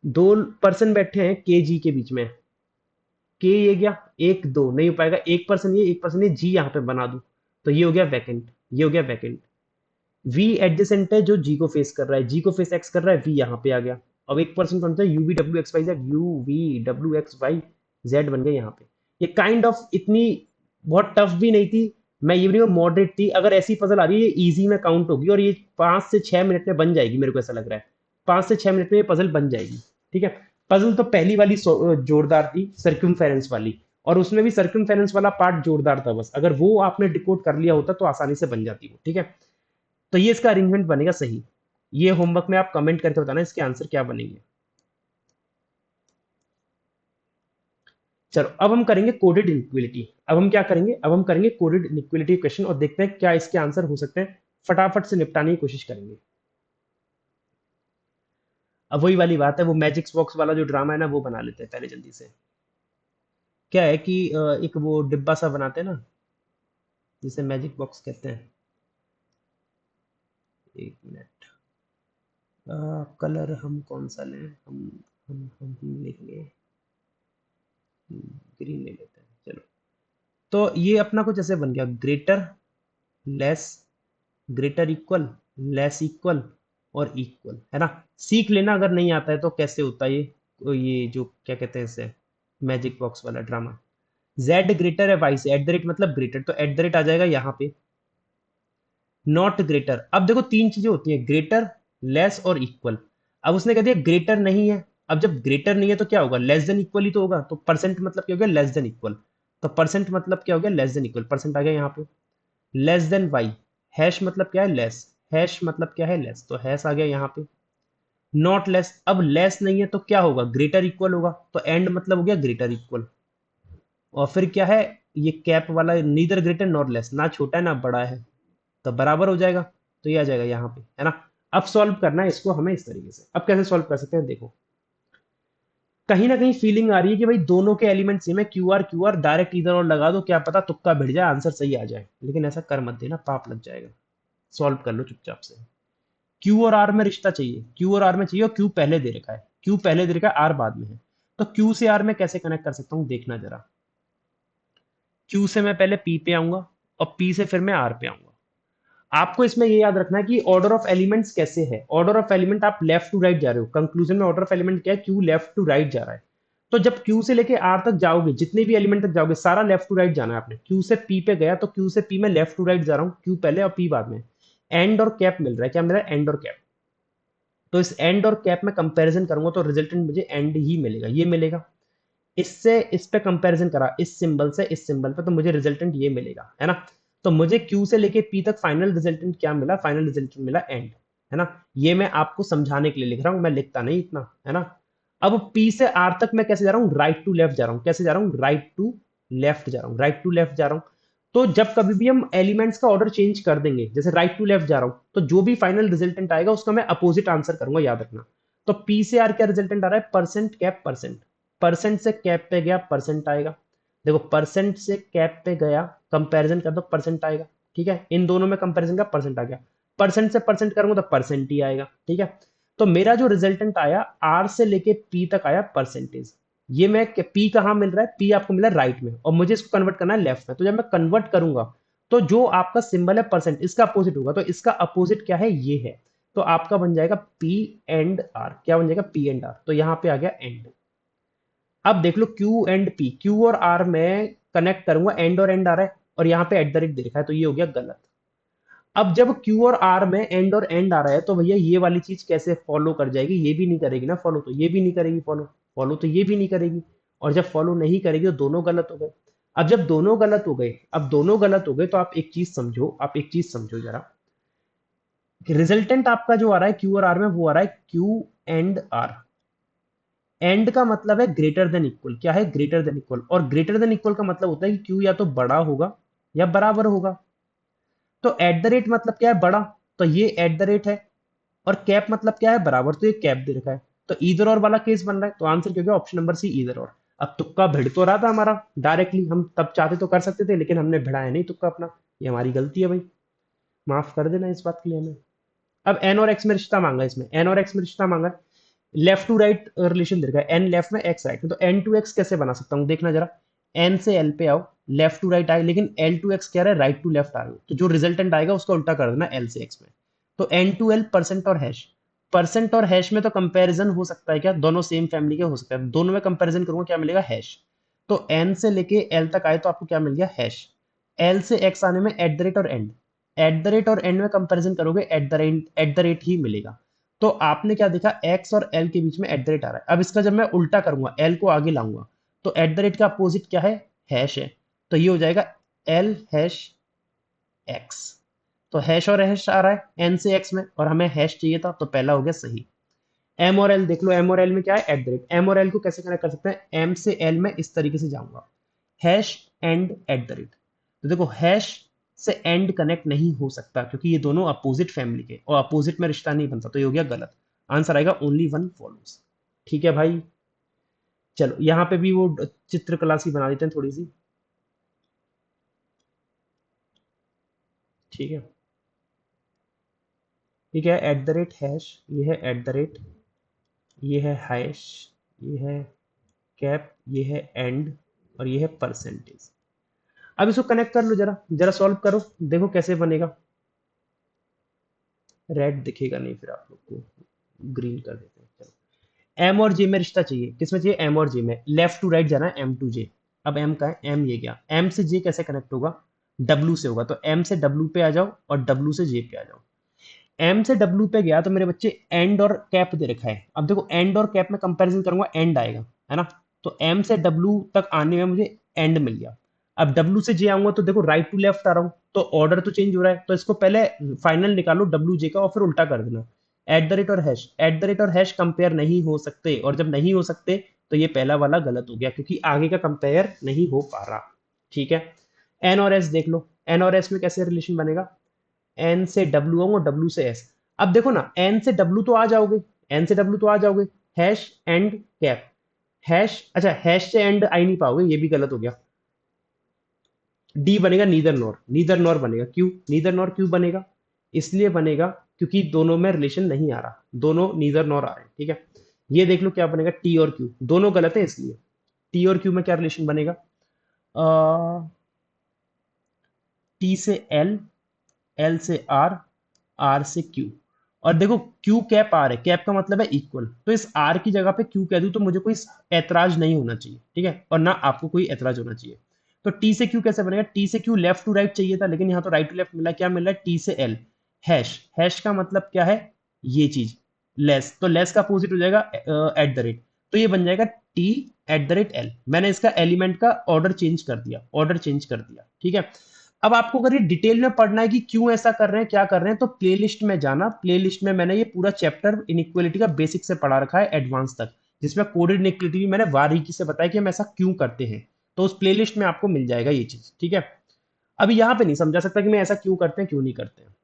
दो पर्सन बैठे हैं के जी के बीच में, के ये गया, 1 2 नहीं हो पाएगा, एक पर्सन ये जी यहाँ पे बना दूं, तो ये हो गया वैकेंट, वी एडजेसेंट है जो जी को फेस कर रहा है, जी को फेस एक्स कर रहा है, वी यहाँ पे आ गया। अब एक पर्सन कौन सा, U V W X Y Z, U V W X Y Z बन गया यहाँ पे। ये काइंड ऑफ इतनी बहुत टफ भी नहीं थी, मैं ये भी नहीं मॉडरेट थी। अगर ऐसी पजल आ रही है, ये इजी में काउंट होगी, और ये 5 से 6 मिनट में बन जाएगी, मेरे को ऐसा लग रहा है 5 से 6 मिनट में ये पजल बन जाएगी, ठीक है। पजल तो पहली वाली जोरदार थी, सर्कमफेरेंस वाली, और उसमें भी सर्कमफेरेंस वाला पार्ट जोरदार था, बस अगर वो आपने डिकोड कर लिया होता तो आसानी से बन जाती वो, ठीक है। तो ये इसका अरेंजमेंट बनेगा सही। ये होमवर्क में आप कमेंट करके बताना इसके आंसर क्या बनेंगे। चलो अब हम करेंगे कोडेड इनइक्वालिटी। अब हम क्या करेंगे, अब हम करेंगे कोडेड इनइक्वालिटी क्वेश्चन और देखते हैं क्या इसके आंसर हो सकते हैं। फटाफट से निपटाने की कोशिश करेंगे। अब वही वाली बात है, वो मैजिक बॉक्स वाला जो ड्रामा है ना, वो बना लेते हैं पहले जल्दी से। क्या है कि एक वो डिब्बा सा बनाते हैं ना, जिसे मैजिक बॉक्स कहते हैं। एक मिनट, कलर हम कौन सा लें, हम लेंगे ग्रीन ले लेते हैं, चलो। तो ये अपना कुछ ऐसे बन गया, greater, less, greater equal, less equal और इक्वल, है ना। सीख लेना अगर नहीं आता है तो कैसे होता है ये जो क्या कहते हैं इसे, मैजिक बॉक्स वाला ड्रामा। जेड ग्रेटर है वाई से, एट द रेट मतलब ग्रेटर, तो एट द रेट आ जाएगा यहाँ पे। नॉट ग्रेटर, अब देखो तीन चीजें होती हैं, ग्रेटर, लेस और इक्वल। अब उसने कह दिया ग्रेटर नहीं है। अब जब ग्रेटर नहीं है तो क्या होगा, लेस देन इक्वल ही तो होगा, तो परसेंट मतलब क्या हो गया, लेस देन इक्वल। तो परसेंट मतलब क्या हो गया, लेस देन इक्वल, परसेंट आ गया यहाँ पे। लेस देन वाई, हैश मतलब क्या है, लेस, हैश मतलब क्या है, लेस, तो हैश आ गया यहाँ पे। नॉट लेस, अब लेस नहीं है तो क्या होगा, ग्रेटर इक्वल होगा, तो एंड मतलब हो गया ग्रेटर इक्वल। और फिर क्या है, ये कैप वाला, नीदर ग्रेटर नॉट लेस, ना छोटा है ना बड़ा है, तो बराबर हो जाएगा। तो ये आ जाएगा यहाँ पे, है ना। अब सॉल्व करना है इसको हमें इस तरीके से। अब कैसे सॉल्व कर सकते हैं, देखो कहीं ना कहीं फीलिंग आ रही है कि भाई दोनों के एलिमेंट सेम है, क्यू आर डायरेक्ट इधर और लगा दो, क्या पता तुक्का भिड़ जाए, आंसर सही आ जाए, लेकिन ऐसा कर मत देना, पाप लग जाएगा। सॉल्व कर लो चुपचाप से। क्यू और आर में रिश्ता चाहिए, क्यू और आर में चाहिए, और क्यू पहले दे रखा है, क्यू पहले दे रखा है, आर बाद में है। तो क्यू से आर में कैसे कनेक्ट कर सकता हूं, देखना जरा। क्यू से मैं पहले पी पे आऊंगा, और पी से फिर मैं आर पे आऊंगा। आपको इसमें ये याद रखना है कि ऑर्डर ऑफ एलिमेंट्स कैसे है। ऑर्डर ऑफ एलिमेंट आप लेफ्ट टू राइट जा रहे हो, कंक्लूजन में ऑर्डर ऑफ एलिमेंट क्या है, क्यू लेफ्ट टू राइट जा रहा है। तो जब क्यू से लेके आर तक जाओगे, जितने भी एलिमेंट तक जाओगे, सारा लेफ्ट टू राइट जाना है आपने। क्यू से पी पे गया तो क्यू से पी में लेफ्ट टू राइट जा रहा हूँ, क्यू पहले और पी बाद में। एंड और कैप मिल रहा है, क्या मिल रहा है, एंड और कैप। तो इस एंड और कैप में कंपैरिजन करूंगा तो रिजल्टेंट मुझे एंड ही मिलेगा, ये मिलेगा। इससे इस पे कंपैरिजन करा, इस सिंबल से इस सिंबल पे, तो मुझे रिजल्टेंट ये मिलेगा, है ना। तो मुझे क्यू से लेके पी तक फाइनल रिजल्टेंट क्या मिला, फाइनल रिजल्टेंट मिला एंड, है ना। ये मैं आपको समझाने के लिए लिख रहा हूं, मैं लिखता नहीं इतना, है ना। अब पी से आर तक मैं कैसे जा रहा हूँ, राइट टू लेफ्ट जा रहा हूँ, कैसे जा रहा हूँ, राइट टू लेफ्ट जा रहा हूँ, राइट टू लेफ्ट जा रहा हूँ। तो जब कभी भी हम एलिमेंट्स का ऑर्डर चेंज कर देंगे, जैसे राइट टू लेफ्ट जा रहा हूँ, तो जो भी फाइनल रिजल्टेंट आएगा उसका मैं अपोजिट आंसर करूंगा, याद रखना। तो पी से आर क्या रिजल्टेंट आ रहा है, परसेंट कैप परसेंट। परसेंट से कैप पे गया, परसेंट आएगा। देखो परसेंट से कैप पे गया, कंपैरिजन कर दो, परसेंट आएगा। ठीक है, इन दोनों में कंपैरिजन का परसेंट आ गया। परसेंट से परसेंट करूंगा तो परसेंट ही आएगा, ठीक है। तो मेरा जो रिजल्टेंट आया, आर से लेके पी तक आया परसेंटेज। ये मैं पी कहाँ मिल रहा है, पी आपको मिला राइट में, और मुझे इसको कन्वर्ट करना है लेफ्ट में। तो जब मैं कन्वर्ट करूंगा तो जो आपका सिंबल है परसेंट, इसका अपोजिट होगा, तो इसका अपोजिट क्या है, ये है। तो आपका बन जाएगा पी एंड आर, क्या बन जाएगा, पी एंड आर। तो यहां पे आ गया एंड। अब देख लो क्यू एंड पी, क्यू और आर में कनेक्ट करूंगा, एंड और एंड आ रहा है, और यहाँ पे एट द रेट दे रखा है, तो ये हो गया गलत। अब जब क्यू और आर में एंड और एंड आ रहा है, तो भैया ये वाली चीज कैसे फॉलो कर जाएगी, ये भी नहीं करेगी ना फॉलो, तो ये भी नहीं करेगी फॉलो, फॉलो तो ये भी नहीं करेगी। और जब फॉलो नहीं करेगी तो दोनों गलत हो गए। अब जब दोनों गलत हो गए, अब दोनों गलत हो गए, तो आप एक चीज समझो, आप एक चीज समझो जरा, कि रिजल्टेंट आपका जो आ रहा है क्यू और आर में, वो आ रहा है क्यू एंड आर। एंड का मतलब है ग्रेटर देन इक्वल, क्या है, ग्रेटर देन इक्वल। और ग्रेटर देन इक्वल का मतलब होता है कि क्यू या तो बड़ा होगा या बराबर होगा। तो एट द रेट मतलब क्या है, बड़ा, तो ये एट द रेट है। और कैप मतलब क्या है, बराबर, तो ये कैप दे रखा है। तो ईदर और वाला केस बन रहा है, तो आंसर क्या होगा, ऑप्शन नंबर सी, ईदर और। अब तुक्का भिड़ तो रहा था हमारा डायरेक्टली, हम तब चाहते तो कर सकते थे, लेकिन हमने भिड़ाया नहीं तुक्का अपना। ये हमारी गलती है भाई, माफ कर देना इस बात के लिए हमें। अब एन और एक्स में रिश्ता मांगा, इसमें एन और एक्स में रिश्ता मांगा, लेफ्ट टू राइट रिलेशन दे रखा है, एन लेफ्ट में एक्स राइट में, तो एन टू एक्स कैसे बना सकता हूँ, देखना जरा। एन से एल पे आओ, लेफ्ट टू राइट आए, लेकिन एल टू एक्स कह रहा है राइट टू लेफ्ट आ रहे हो, तो जो रिजल्टेंट आएगा उसका उल्टा कर देना एल से एक्स में। तो एन टू एल परसेंट और हैश, परसेंट और हैश में तो कंपैरिजन हो सकता है क्या, दोनों सेम फैमिली के हो सकता है, दोनों में कंपैरिजन करूंगा क्या मिलेगा, हैश। तो एन से लेके एल तक आए तो आपको क्या मिल गया, हैश। एल से एक्स आने में एट द रेट और एंड, एट द रेट और एंड में कंपैरिजन करोगे एट द रेट ही मिलेगा। तो आपने क्या देखा, एक्स और एल के बीच में एट द रेट आ रहा है। अब इसका जब मैं उल्टा करूंगा, एल को आगे लाऊंगा, तो एट द रेट का अपोजिट क्या है, हैश है। तो ये हो जाएगा एल हैश एक्स। तो हैश और हैश आ रहा है एन से एक्स में, और हमें हैश चाहिए था, तो पहला हो गया सही। एम और एल देख लो, एम और एल में क्या है, एट द रेट। एम और एल को कैसे कनेक्ट कर सकते हैं, एम से एल में इस तरीके से जाऊंगा, hash and at the rate. तो देखो हैश से एंड कनेक्ट नहीं हो सकता, क्योंकि ये दोनों अपोजिट फैमिली के, और अपोजिट में रिश्ता नहीं बनता, तो ये हो गया गलत। आंसर आएगा ओनली वन फॉलोज। ठीक है भाई, चलो यहाँ पे भी वो चित्रकला सी बना देते हैं थोड़ी सी। ठीक है, ठीक है, एट द रेट हैश, ये है एट द रेट, ये है हैश, ये है कैप, ये है एंड, और ये है परसेंटेज। अब इसको कनेक्ट कर लो, जरा जरा सॉल्व करो, देखो कैसे बनेगा। रेड दिखेगा नहीं फिर आप लोग को, ग्रीन कर देते हैं, चलो। एम और जे में रिश्ता चाहिए, किसमें चाहिए, एम और जे में। लेफ्ट टू राइट जाना है, एम टू जे। अब एम का है, एम ये गया, एम से जे कैसे कनेक्ट होगा, डब्ल्यू से होगा। तो एम से डब्ल्यू पे आ जाओ, और डब्ल्यू से जे पे आ जाओ। एम से डब्ल्यू पे गया तो मेरे बच्चे एंड और कैप दे रखा है। अब देखो एंड और कैप में कंपैरिजन करूंगा, एंड आएगा, है ना। तो एम से डब्ल्यू तक आने में मुझे एंड मिल गया। अब डब्ल्यू से जे आऊंगा, तो देखो राइट टू लेफ्ट आ रहा हूँ, तो ऑर्डर तो चेंज हो रहा है। तो इसको पहले फाइनल निकालो डब्ल्यू जे का, और फिर उल्टा कर देना। एट द रेट और हैश, एट द रेट और हैश कंपेयर नहीं हो सकते, और जब नहीं हो सकते तो ये पहला वाला गलत हो गया, क्योंकि आगे का कंपेयर नहीं हो पा रहा। ठीक है, एन और एस देख लो, एन और एस में कैसे रिलेशन बनेगा, एन से डब्ल्यू आऊंगा, डब्ल्यू से एस। अब देखो ना, एन से डब्ल्यू तो आ जाओगे, एन से डब्ल्यू तो आ जाओगे, हैश एंड कैप, हैश, अच्छा हैश से एंड आई नहीं पाओगे, ये भी गलत हो गया। डी बनेगा नीदर नॉर, नीदर नॉर बनेगा, क्यों नीदर नॉर क्यों बनेगा, इसलिए बनेगा क्योंकि दोनों में रिलेशन नहीं आ रहा, दोनों नीदर नॉर आ रहे हैं। ठीक है, ये देख लो क्या बनेगा, टी और क्यू दोनों गलत है, इसलिए टी और क्यू में क्या रिलेशन बनेगा, टी से एल, एल से आर, आर से क्यू। और देखो क्यू कैप आर है, कैप का मतलब है इक्वल, तो इस आर की जगह पे क्यू कह दूं तो मुझे कोई ऐतराज नहीं होना चाहिए। ठीक है, और ना आपको कोई ऐतराज होना चाहिए। तो टी से क्यू कैसे बनेगा, टी से क्यू लेफ्ट टू राइट चाहिए था, लेकिन यहाँ तो राइट टू लेफ्ट मिला, क्या मिल रहा है, टी से एल। हैश, हैश का मतलब क्या है, ये चीज लेस, तो लेस का अपोजिट हो जाएगा एट द रेट। तो ये बन जाएगा T at the rate L. मैंने इसका एलिमेंट का ऑर्डर चेंज कर दिया, ऑर्डर चेंज कर दिया। ठीक है, अब आपको अगर ये डिटेल में पढ़ना है कि क्यों ऐसा कर रहे हैं, क्या कर रहे हैं, तो प्लेलिस्ट में जाना। प्लेलिस्ट में मैंने ये पूरा चैप्टर इनइक्वालिटी का बेसिक से पढ़ा रखा है एडवांस तक, जिसमें कोडेड इनइक्वालिटी भी मैंने बारीकी से बताया कि हम ऐसा क्यों करते हैं। तो उस प्लेलिस्ट में आपको मिल जाएगा ये चीज। ठीक है, अभी यहाँ पे नहीं समझा सकता कि मैं ऐसा क्यों करते हैं क्यों नहीं करते हैं।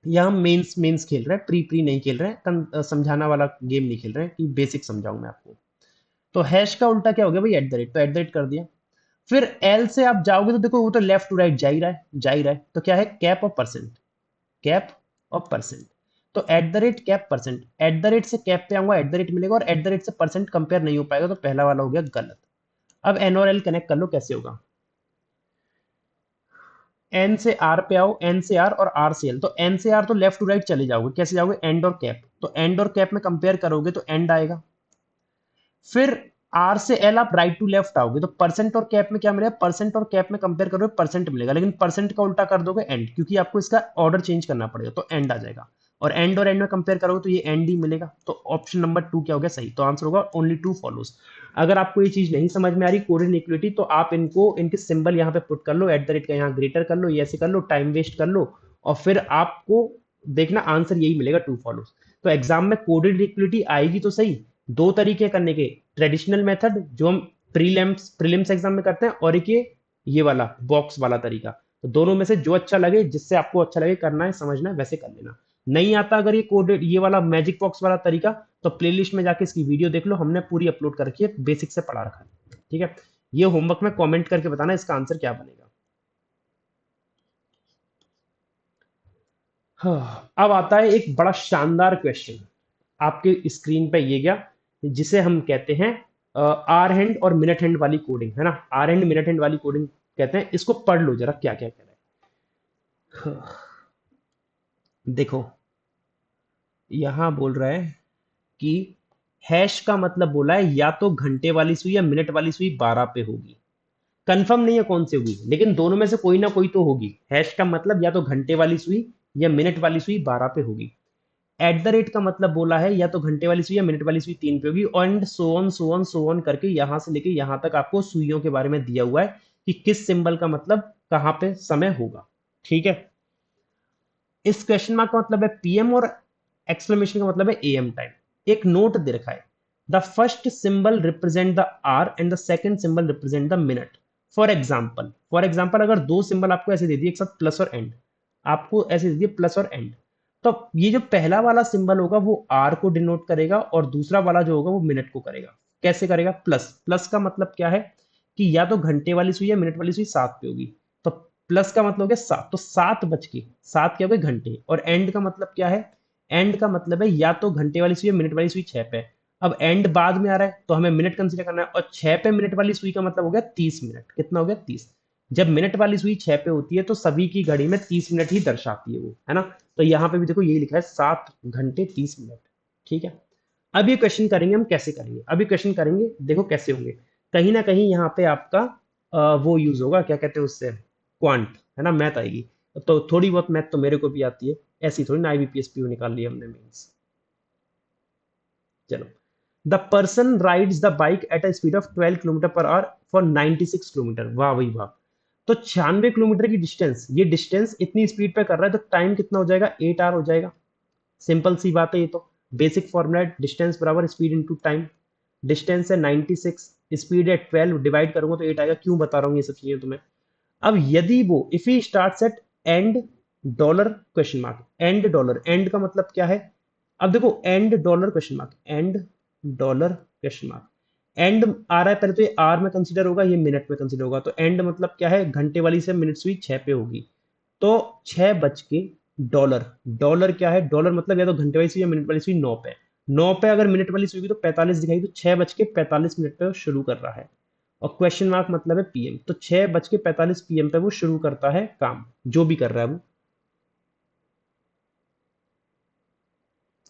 यहाँ हम मेंस मेंस खेल रहे हैं, प्री प्री नहीं खेल रहे हैं, समझाना वाला गेम नहीं खेल रहे हैं कि बेसिक समझाऊं मैं आपको। तो हैश का उल्टा क्या हो गया भाई, एट द रेट, तो एट द रेट कर दिया। फिर एल से आप जाओगे तो देखो वो तो लेफ्ट टू राइट जा ही रहा है, जा ही रहा है, तो क्या है, कैप और परसेंट, कैप और परसेंट। तो at the rate cap percent, at the rate से कैप पे आऊंगा, एट द रेट मिलेगा, और एट द रेट से परसेंट कंपेयर नहीं हो पाएगा, तो पहला वाला हो गया गलत। अब एन और एल कनेक्ट कर लो, कैसे होगा, एन से आर पे आओ, एन से आर और आर से एल। तो एन से आर तो लेफ्ट टू राइट चले जाओगे, कैसे जाओगे, एंड और कैप, तो एंड और कैप में कंपेयर करोगे तो एंड आएगा। फिर आर से एल आप राइट टू लेफ्ट आओगे, तो परसेंट और कैप में क्या मिलेगा, परसेंट और कैप में कंपेयर करोगे परसेंट मिलेगा, लेकिन परसेंट का उल्टा कर दोगे एंड, क्योंकि आपको इसका ऑर्डर चेंज करना पड़ेगा, तो एंड आ जाएगा। और एंड में कंपेयर करोगे तो ये एंड ही मिलेगा। तो ऑप्शन नंबर 2 क्या हो गया, सही। तो आंसर होगा ओनली 2 फॉलोज। अगर आपको ये चीज नहीं समझ में आ रही कोडेड इनइक्वालिटी, तो आप इनको, इनके सिंबल यहाँ पे पुट कर लो, एट द रेट का यहाँ ग्रेटर कर लो, ये ऐसे कर लो, टाइम वेस्ट कर लो, और फिर आपको देखना आंसर यही मिलेगा, 2 फॉलोज। तो एग्जाम में कोडेड इनइक्वालिटी आएगी तो सही। दो तरीके करने के, ट्रेडिशनल मेथड जो हम प्रीलिम्स प्रीलिम्स एग्जाम में करते हैं, और एक ये वाला बॉक्स वाला तरीका। तो दोनों में से जो अच्छा लगे, जिससे आपको अच्छा लगे करना है, समझना है, वैसे कर लेना। नहीं आता अगर ये कोडेड, ये वाला मैजिक बॉक्स वाला तरीका, तो प्लेलिस्ट में जाके इसकी वीडियो देख लो, हमने पूरी अपलोड कर रखी है, बेसिक से पढ़ा रखा है। ठीक है, ये होमवर्क में कमेंट करके बताना इसका आंसर क्या बनेगा। हाँ, अब आता है एक बड़ा शानदार क्वेश्चन आपके स्क्रीन पे, ये गया, जिसे हम कहते हैं आर हैंड और मिनट हैंड वाली कोडिंग, है ना। आर हैंड मिनट हैंड वाली कोडिंग कहते हैं इसको। पढ़ लो जरा क्या क्या कह रहा है। हाँ, देखो यहां बोल रहा है कि हैश का मतलब बोला है या तो घंटे वाली सुई या मिनट वाली सुई 12 पे होगी। कंफर्म नहीं है कौन सी होगी, लेकिन दोनों में से कोई ना कोई तो होगी। हैश का मतलब या तो घंटे वाली सुई या मिनट वाली सुई 12 पे होगी। एट द रेट का मतलब बोला है या तो घंटे वाली सुई या मिनट वाली सुई, तीन पे होगी, एंड सो ऑन करके यहां से लेके यहां तक आपको सुइयों के बारे में दिया हुआ है कि किस सिंबल का मतलब कहां पे समय होगा। ठीक है, इस क्वेश्चन मार्क का मतलब है पीएम और एक्सक्लेमेशन का मतलब है एएम टाइम। एक नोट दे रखा है, the first symbol represent the hour and the second symbol represent the minute. For example अगर दो सिंबल आपको ऐसे दे दिए एक साथ प्लस और एंड, आपको ऐसे दे दिए प्लस और एंड, तो ये जो पहला वाला सिंबल होगा वो आर को डिनोट करेगा और दूसरा वाला जो होगा वो मिनट को करेगा। कैसे करेगा? प्लस, प्लस का मतलब क्या है कि या तो घंटे वाली सुई या मिनट वाली सुई सात पे होगी, तो प्लस का मतलब हो गया सात, तो 7 बज के 7 क्या हो गए घंटे। और एंड का मतलब क्या है? एंड का मतलब है या तो घंटे वाली सुई या मिनट वाली सुई 6 पे है। अब एंड बाद में आ रहा है तो हमें मिनट कंसीडर करना है, और 6 पे मिनट वाली सुई का मतलब हो गया 30 मिनट। कितना हो गया? 30। जब मिनट वाली सुई 6 पे होती है तो सभी की घड़ी में 30 मिनट ही दर्शाती है वो, है ना। तो यहाँ पे भी देखो यही लिखा है 7 घंटे 30 मिनट। ठीक है, अब ये क्वेश्चन करेंगे हम, कैसे करेंगे? अभी क्वेश्चन करेंगे, देखो कैसे होंगे। कहीं ना कहीं यहाँ पे आपका वो यूज होगा, क्या कहते हैं उससे, क्वांट, है ना, मैथ आएगी। तो थोड़ी बहुत मैथ तो मेरे को भी आती है, ऐसी थोड़ी ना आईबीपीएस पीओ निकाल लिया हमने मेंस। चलो, the person rides the bike at a speed of 12 kilometer per hour for 96 kilometre. वाह भाई वाह। तो 96 किलोमीटर की डिस्टेंस, ये डिस्टेंस इतनी स्पीड पे कर रहा है तो टाइम कितना हो जाएगा? 8 आवर हो जाएगा। सिंपल सी बात है ये तो। बेसिक फॉर्मूला है, डिस्टेंस बराबर स्पीड इनटू टाइम। डिस्टेंस है 96, स्पीड है 12, डिवाइड करूंगा तो 8 आएगा। क्यों बता रहा हूँ ये सब चीजें तुम्हें? अब यदि वो if he starts at and dollar question mark, and dollar, and का मतलब क्या है? अब देखो and dollar question mark, and dollar question mark, and आ रहा है पहले तो ये आर में कंसीडर होगा, ये मिनट में कंसीडर होगा। तो एंड मतलब क्या है? घंटे वाली से मिनट सुई 6 पे होगी, तो 6 बज के डॉलर, डॉलर क्या है? डॉलर मतलब या तो घंटे वाली सुई या मिनट वाली सुई 9 पे, 9 पे अगर मिनट वाली सुई की तो 45 दिखाई, तो 6 बज के 45 मिनट पे वो शुरू कर रहा है। और क्वेश्चन मार्क मतलब है पीएम, तो 6 बज के 45 पीएम पे वो शुरू करता है काम, जो भी कर रहा है वो।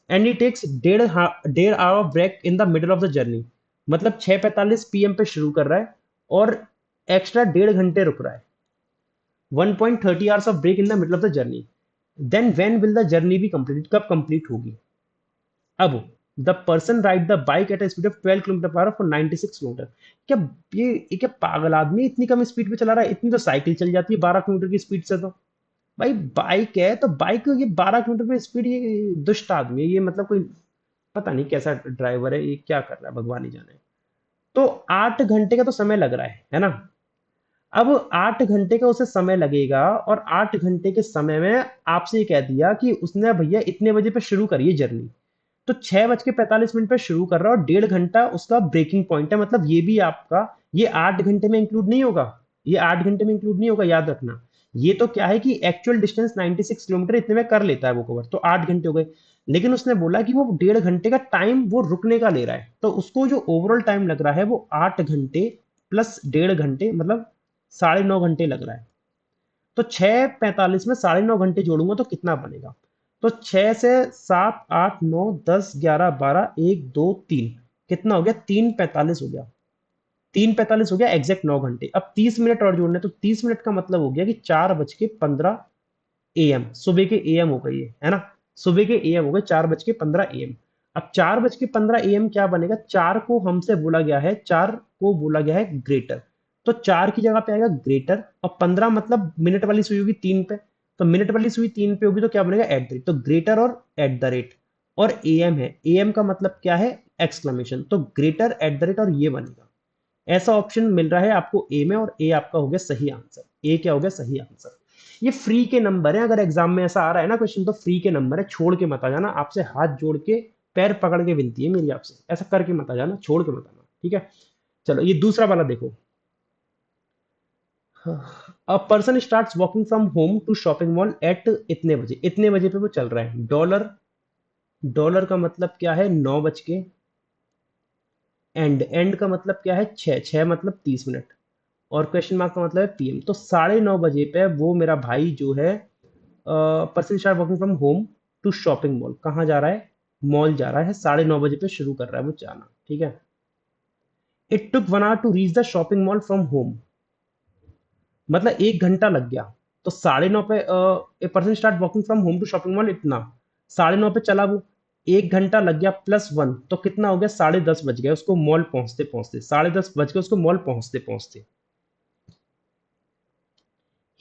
एंड ही टेक्स डेढ़ hour break in the middle of the journey. मतलब 6:45 पीएम पे शुरू कर रहा है और एक्स्ट्रा 1.5 घंटे रुक रहा है। 1.30 hours of break in the middle of the journey. Then when will the journey be complete? कब कंप्लीट होगी? अब the person ride the bike at speed of 12 kilometer per hour for 96 kilometer. क्या ये क्या पागल आदमी इतनी कम स्पीड पे चला रहा है? इतनी तो साइकिल चल जाती है 12 किलोमीटर की स्पीड से। तो भाई बाइक है तो बाइक, ये 12 किलोमीटर की स्पीड, ये दुष्ट आदमी है ये, मतलब कोई पता नहीं कैसा ड्राइवर है ये, क्या कर रहा है भगवान ही जाने। तो 8 घंटे का तो समय लग रहा है ना। अब 8 घंटे का उसे समय लगेगा, और 8 घंटे के समय में आपसे ये कह दिया कि उसने भैया इतने बजे पे शुरू करिए जर्नी, तो 6 बज के 45 मिनट पे शुरू कर रहा है और 1.5 घंटा उसका ब्रेकिंग पॉइंट है। मतलब ये भी आपका, ये 8 घंटे में इंक्लूड नहीं होगा, ये 8 घंटे में इंक्लूड नहीं होगा, याद रखना। ये तो क्या है कि एक्चुअल डिस्टेंस 96 किलोमीटर इतने में कर लेता है वो कवर, तो 8 घंटे हो गए। लेकिन उसने बोला कि वो 1.5 घंटे का टाइम वो रुकने का ले रहा है, तो उसको जो ओवरऑल टाइम लग रहा है वो 8 घंटे प्लस 1.5 घंटे, मतलब 9.5 घंटे लग रहा है। तो 6:45 में 9.5 घंटे जोड़ूंगा तो कितना बनेगा? तो 6 से 7 8 9 10 11 12 1 2 3, कितना हो गया? 3:45 हो गया। 3:45 हो गया एग्जैक्ट 9 घंटे। अब 30 मिनट और जोड़ने, तो 30 मिनट का मतलब हो गया कि 4:15 AM, सुबह के एएम हो गई है ना। सुबह के एएम हो गए 4:15 AM। अब 4:15 AM क्या बनेगा? चार को हमसे बोला गया है, चार को बोला गया है ग्रेटर, तो चार की जगह पे आएगा ग्रेटर, और 15 मतलब मिनट वाली सुई होगी 3 पे, तो मिनट वाली सुई 3 पे होगी तो क्या बनेगा? एट द रेट, तो ग्रेटर और एट द रेट। और एएम है, एएम का मतलब क्या है? एक्सक्लेमेशन, तो ग्रेटर एट द रेट, और ये बनेगा। ऐसा ऑप्शन मिल रहा है आपको ए में, और ए आपका हो गया सही आंसर। ए क्या हो गया? सही आंसर। ये फ्री के नंबर है, अगर एग्जाम में ऐसा आ रहा है ना क्वेश्चन, तो फ्री के नंबर है, छोड़ के मत आ जाना। आपसे हाथ जोड़ के पैर पकड़ के विनती है मेरी आपसे, ऐसा करके मत आ जाना, छोड़ के मत आना, ठीक है। चलो ये दूसरा वाला देखो। A person starts walking from home to shopping mall at इतने बजे, इतने बजे पे वो चल रहा है। डॉलर, डॉलर का मतलब क्या है? 9 बज के, एंड, एंड का मतलब क्या है? 6 मतलब 30 मिनट, और क्वेश्चन मार्क का मतलब है पीएम। तो 9:30 बजे पे वो मेरा भाई जो है, person start working from home to shopping mall, कहाँ जा रहा है? मॉल जा रहा है। 9:30 बजे पे शुरू कर रहा है वो जाना, ठीक है। It took 1 hour to reach the shopping mall from home, मतलब 1 घंटा लग गया। तो 9:30 पे a person start walking from home to shopping mall इतना, 9:30 पे चला वो, 1 घंटा लग गया +1, तो कितना हो गया, 10:30 बज गए उसको मॉल पहुंचते पहुंचते, 10:30 बज गए उसको मॉल पहुंचते पहुंचते।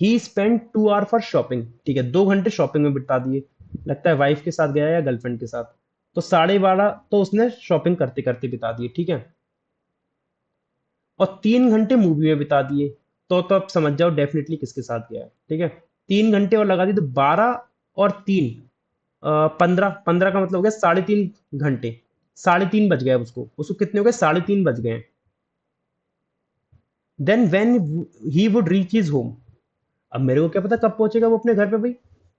ही स्पेंड 2 आवर फॉर शॉपिंग, ठीक है, 2 घंटे शॉपिंग में बिता दिए, लगता है वाइफ के साथ गया या गर्लफ्रेंड के साथ, तो 12:30 तो उसने शॉपिंग करते करते बिता दिए, ठीक है। और 3 घंटे मूवी में बिता दिए, तो अब समझ जाओ डेफिनेटली किसके साथ गया है, ठीक है। 3 घंटे और लगा दिए तो 12 और 3, 15, 15 का मतलब हो गया 3.5 घंटे, 3.5 बज गए उसको, उसको कितने हो गए, 3.5 बज गए। Then when he would reach his home, अब मेरे को क्या पता कब पहुंचेगा वो अपने घर पे भाई,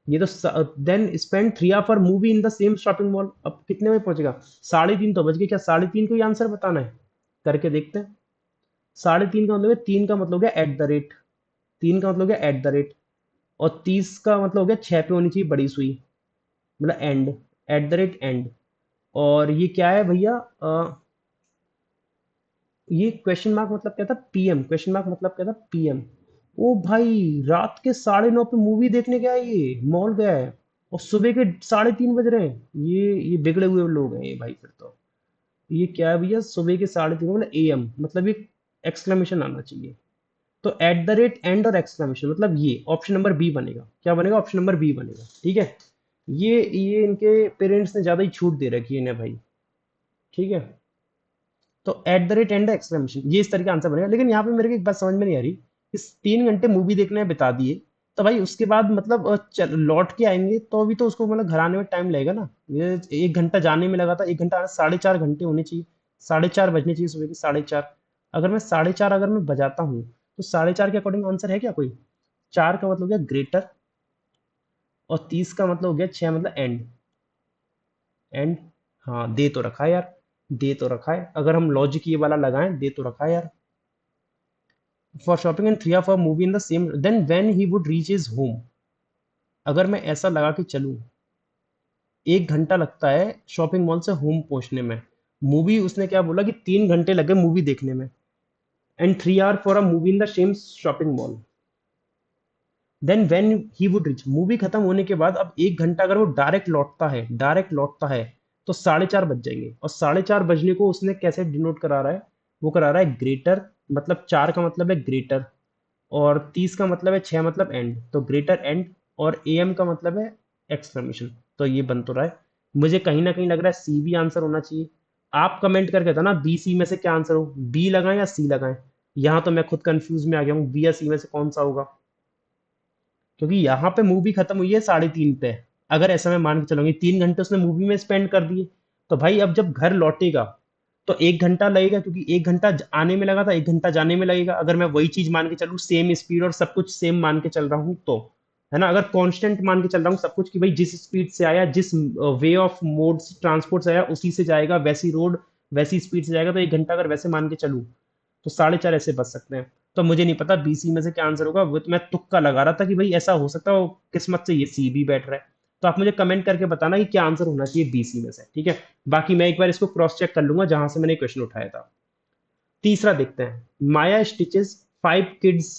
ये तो then spend 3 hour movie in the same shopping mall, अब कितने बजे पहुंचेगा, 3.5 तो बज गए, क्या 3.5 को ही आंसर बताना है, करके देखते हैं। 3.5 का मतलब है, 3 का मतलब हो गया एट द रेट, 3 का मतलब हो गया एट द रेट, और 30 का मतलब हो गया 6 पे होनी चाहिए बड़ी सुई, मतलब and, at the rate and. और ये क्या है भैया, ये क्वेश्चन मार्क मतलब क्या था, पीएम, क्वेश्चन मार्क मतलब क्या था, पीएम। ओ भाई, रात के 9:30 पे मूवी देखने गया है, ये मॉल गया है, और सुबह के 3:30 बज रहे हैं, ये बिगड़े हुए लोग हैं ये भाई, फिर तो ये क्या है भैया, सुबह के 3:30 मतलब एएम, मतलब ये एक्सक्लेमेशन आना चाहिए, तो एट द रेट एंड और एक्सक्लेमेशन, मतलब ये ऑप्शन नंबर बी बनेगा, क्या बनेगा, ऑप्शन नंबर बी बनेगा, ठीक है। ये इनके पेरेंट्स ने ज्यादा ही छूट दे रखी है इन्हें भाई, ठीक है। तो at the rate and exclamation, ये इस तरह का आंसर बनेगा। लेकिन यहाँ पे मेरे को एक बात समझ में नहीं आ रही, इस 3 घंटे मूवी देखने में बिता दिए, तो भाई उसके बाद मतलब लौट के आएंगे तो भी तो उसको मतलब घर आने में टाइम लगेगा ना, ये 1 घंटा जाने में लगा था, 1 घंटा आना, 4.5 घंटे होने चाहिए, 4:30 बजने चाहिए सुबह के 4:30, अगर मैं 4:30 अगर मैं बजाता हूँ, तो 4:30 के अकॉर्डिंग आंसर है क्या कोई, 4 का मतलब हो गया ग्रेटर, और 30 का मतलब हो गया 6, मतलब एंड, एंड, हाँ दे तो रखा है यार, दे तो रखा है, अगर हम लॉजिक ये वाला लगाएं, दे तो रखा है यार। For shopping and 3 hour movie in the same, then when he would reach his home, अगर मैं ऐसा लगा के चलूं, 1 घंटा लगता है शॉपिंग मॉल से होम पहुंचने में, मूवी उसने क्या बोला कि 3 घंटे लगे मूवी देखने में, and 3 hour for a movie in the same shopping mall, then when he would reach, movie खत्म होने के बाद अब 1 घंटा अगर वो डायरेक्ट लौटता है, तो 4:30 बज जाएंगे, और 4:30 बजने को उसने कैसे डिनोट करा रहा है, वो करा रहा है ग्रेटर, मतलब 4 का मतलब है ग्रेटर, और 30 का मतलब है 6, मतलब एंड, तो ग्रेटर एंड, और एम का मतलब है एक्सक्लेमेशन, तो ये बन तो रहा है। मुझे कहीं ना कहीं लग रहा है सी भी आंसर होना चाहिए। आप कमेंट करके बताना बी सी में से क्या आंसर हो, बी लगाएं या सी लगाएं, यहाँ तो मैं खुद कंफ्यूज में आ गया हूँ, बी या सी में से कौन सा होगा, क्योंकि यहाँ पे मूवी खत्म हुई है 3:30 पे, अगर ऐसा मैं मान के चलूंगी 3 घंटे उसने मूवी में स्पेंड कर दिए, तो भाई अब जब घर लौटेगा तो 1 घंटा लगेगा, क्योंकि 1 घंटा आने में लगा था, 1 घंटा जाने में लगेगा, अगर मैं वही चीज मान के चलूँ, सेम स्पीड और सब कुछ सेम मान के चल रहा हूँ तो, है ना, अगर कांस्टेंट मान के चल रहा हूँ सब कुछ, कि भाई जिस स्पीड से आया, जिस वे ऑफ मोड ट्रांसपोर्ट से आया उसी से जाएगा, वैसी रोड वैसी स्पीड से जाएगा, तो 1 घंटा अगर वैसे मान के चलूँ, तो 4:30 ऐसे बच सकते हैं। तो मुझे नहीं पता बीसी में से क्या आंसर होगा, वो तो मैं तुक्का लगा रहा था कि भाई ऐसा हो सकता है, वो किस्मत से ये सी भी बैठ रहा है। तो आप मुझे कमेंट करके बताना कि क्या आंसर होना चाहिए बीसी में से, ठीक है। बाकी मैं एक बार इसको क्रॉस चेक कर लूंगा जहां से मैंने क्वेश्चन उठाया था। तीसरा देखते हैं, माया स्टिचेस 5 किड्स,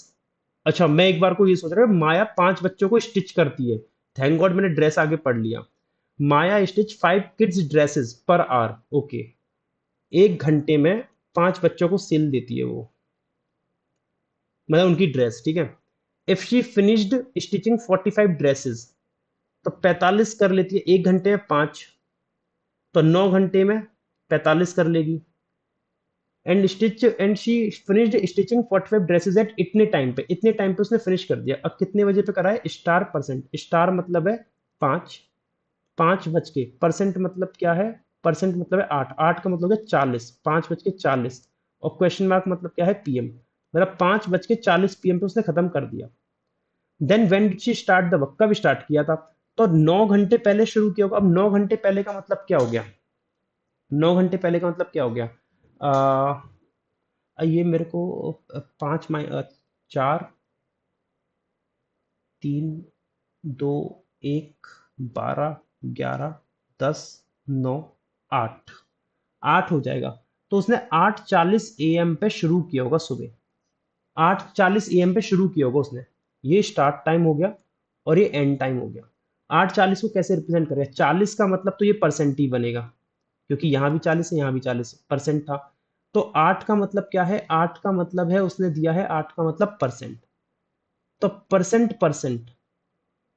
अच्छा मैं एक बार को ये सोच रहा हूँ, माया 5 बच्चों को स्टिच करती है, थैंक गॉड मैंने ड्रेस आगे पढ़ लिया, Maya stitch 5 kids dresses per hour, okay, 1 घंटे में 5 बच्चों को सिल देती है वो, मतलब उनकी ड्रेस, ठीक है। If she finished stitching 45 dresses, तो 45 कर लेती है, 1 घंटे में 5, तो 9 घंटे में 45 कर लेगी, and she finished stitching 45 dresses at इतने टाइम पे उसने फिनिश कर दिया, अब कितने बजे पे करा है, स्टार परसेंट, स्टार मतलब है 5, 5 बज के, परसेंट मतलब क्या है, परसेंट मतलब है 8, 8 का मतलब है 40, 5 बज के 40, और क्वेश्चन मार्क मतलब क्या है, पीएम, मतलब 5:40 PM पे उसने खत्म कर दिया। Then when did she start the work, कब स्टार्ट किया था, तो 9 घंटे पहले शुरू किया होगा, अब 9 घंटे पहले का मतलब क्या हो गया, 9 घंटे पहले का मतलब क्या हो गया, ये मेरे को 4, 3, 2, 1, 12, 11, 10, 9, 8, 8 हो जाएगा, तो उसने 8:40 AM पे शुरू किया होगा सुबह, 8:40 AM पे शुरू किया होगा उसने, ये स्टार्ट टाइम हो गया और ये एंड टाइम हो गया। 8 40 को कैसे रिप्रेजेंट करेगा? 40 का मतलब तो ये परसेंट ही बनेगा, क्योंकि यहाँ भी 40 है, यहाँ भी 40 परसेंट था। तो 8 का मतलब क्या है? 8 का मतलब है, उसने दिया है 8 का मतलब परसेंट। तो परसेंट परसेंट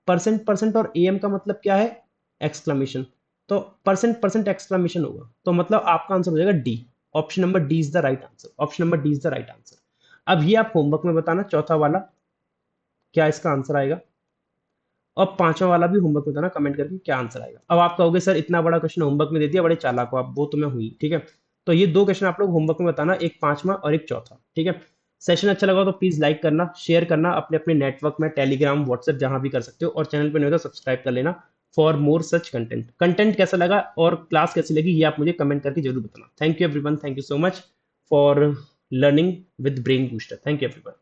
परसेंट परसेंट, और एम का मतलब क्या है? एक्सक्लेमेशन। तो परसेंट परसेंट एक्सक्लेमेशन होगा, तो मतलब आपका आंसर हो जाएगा D. Option number D is the right answer. Option number D is the right answer. अब ये आप होमवर्क में बताना, चौथा वाला क्या इसका आंसर आएगा, और पांचवा वाला भी होमवर्क में बताना कमेंट करके क्या आंसर आएगा। अब आप कहोगे सर इतना बड़ा क्वेश्चन होमवर्क में दे दिया, बड़े चालाक हो आप, वो तो मैं हुई, ठीक है। तो ये दो क्वेश्चन आप लोग होमवर्क में बताना, एक पांचवा और एक चौथा, ठीक है। सेशन अच्छा लगा तो प्लीज लाइक करना, शेयर करना अपने अपने नेटवर्क में, टेलीग्राम व्हाट्सएप जहां भी कर सकते हो, और चैनल पर नहीं हो तो सब्सक्राइब कर लेना for more such content. Content कैसा लगा और क्लास कैसी लगी ये आप मुझे कमेंट करके जरूर बताना। Thank you everyone, thank you so much for learning with brain booster. Thank you everyone.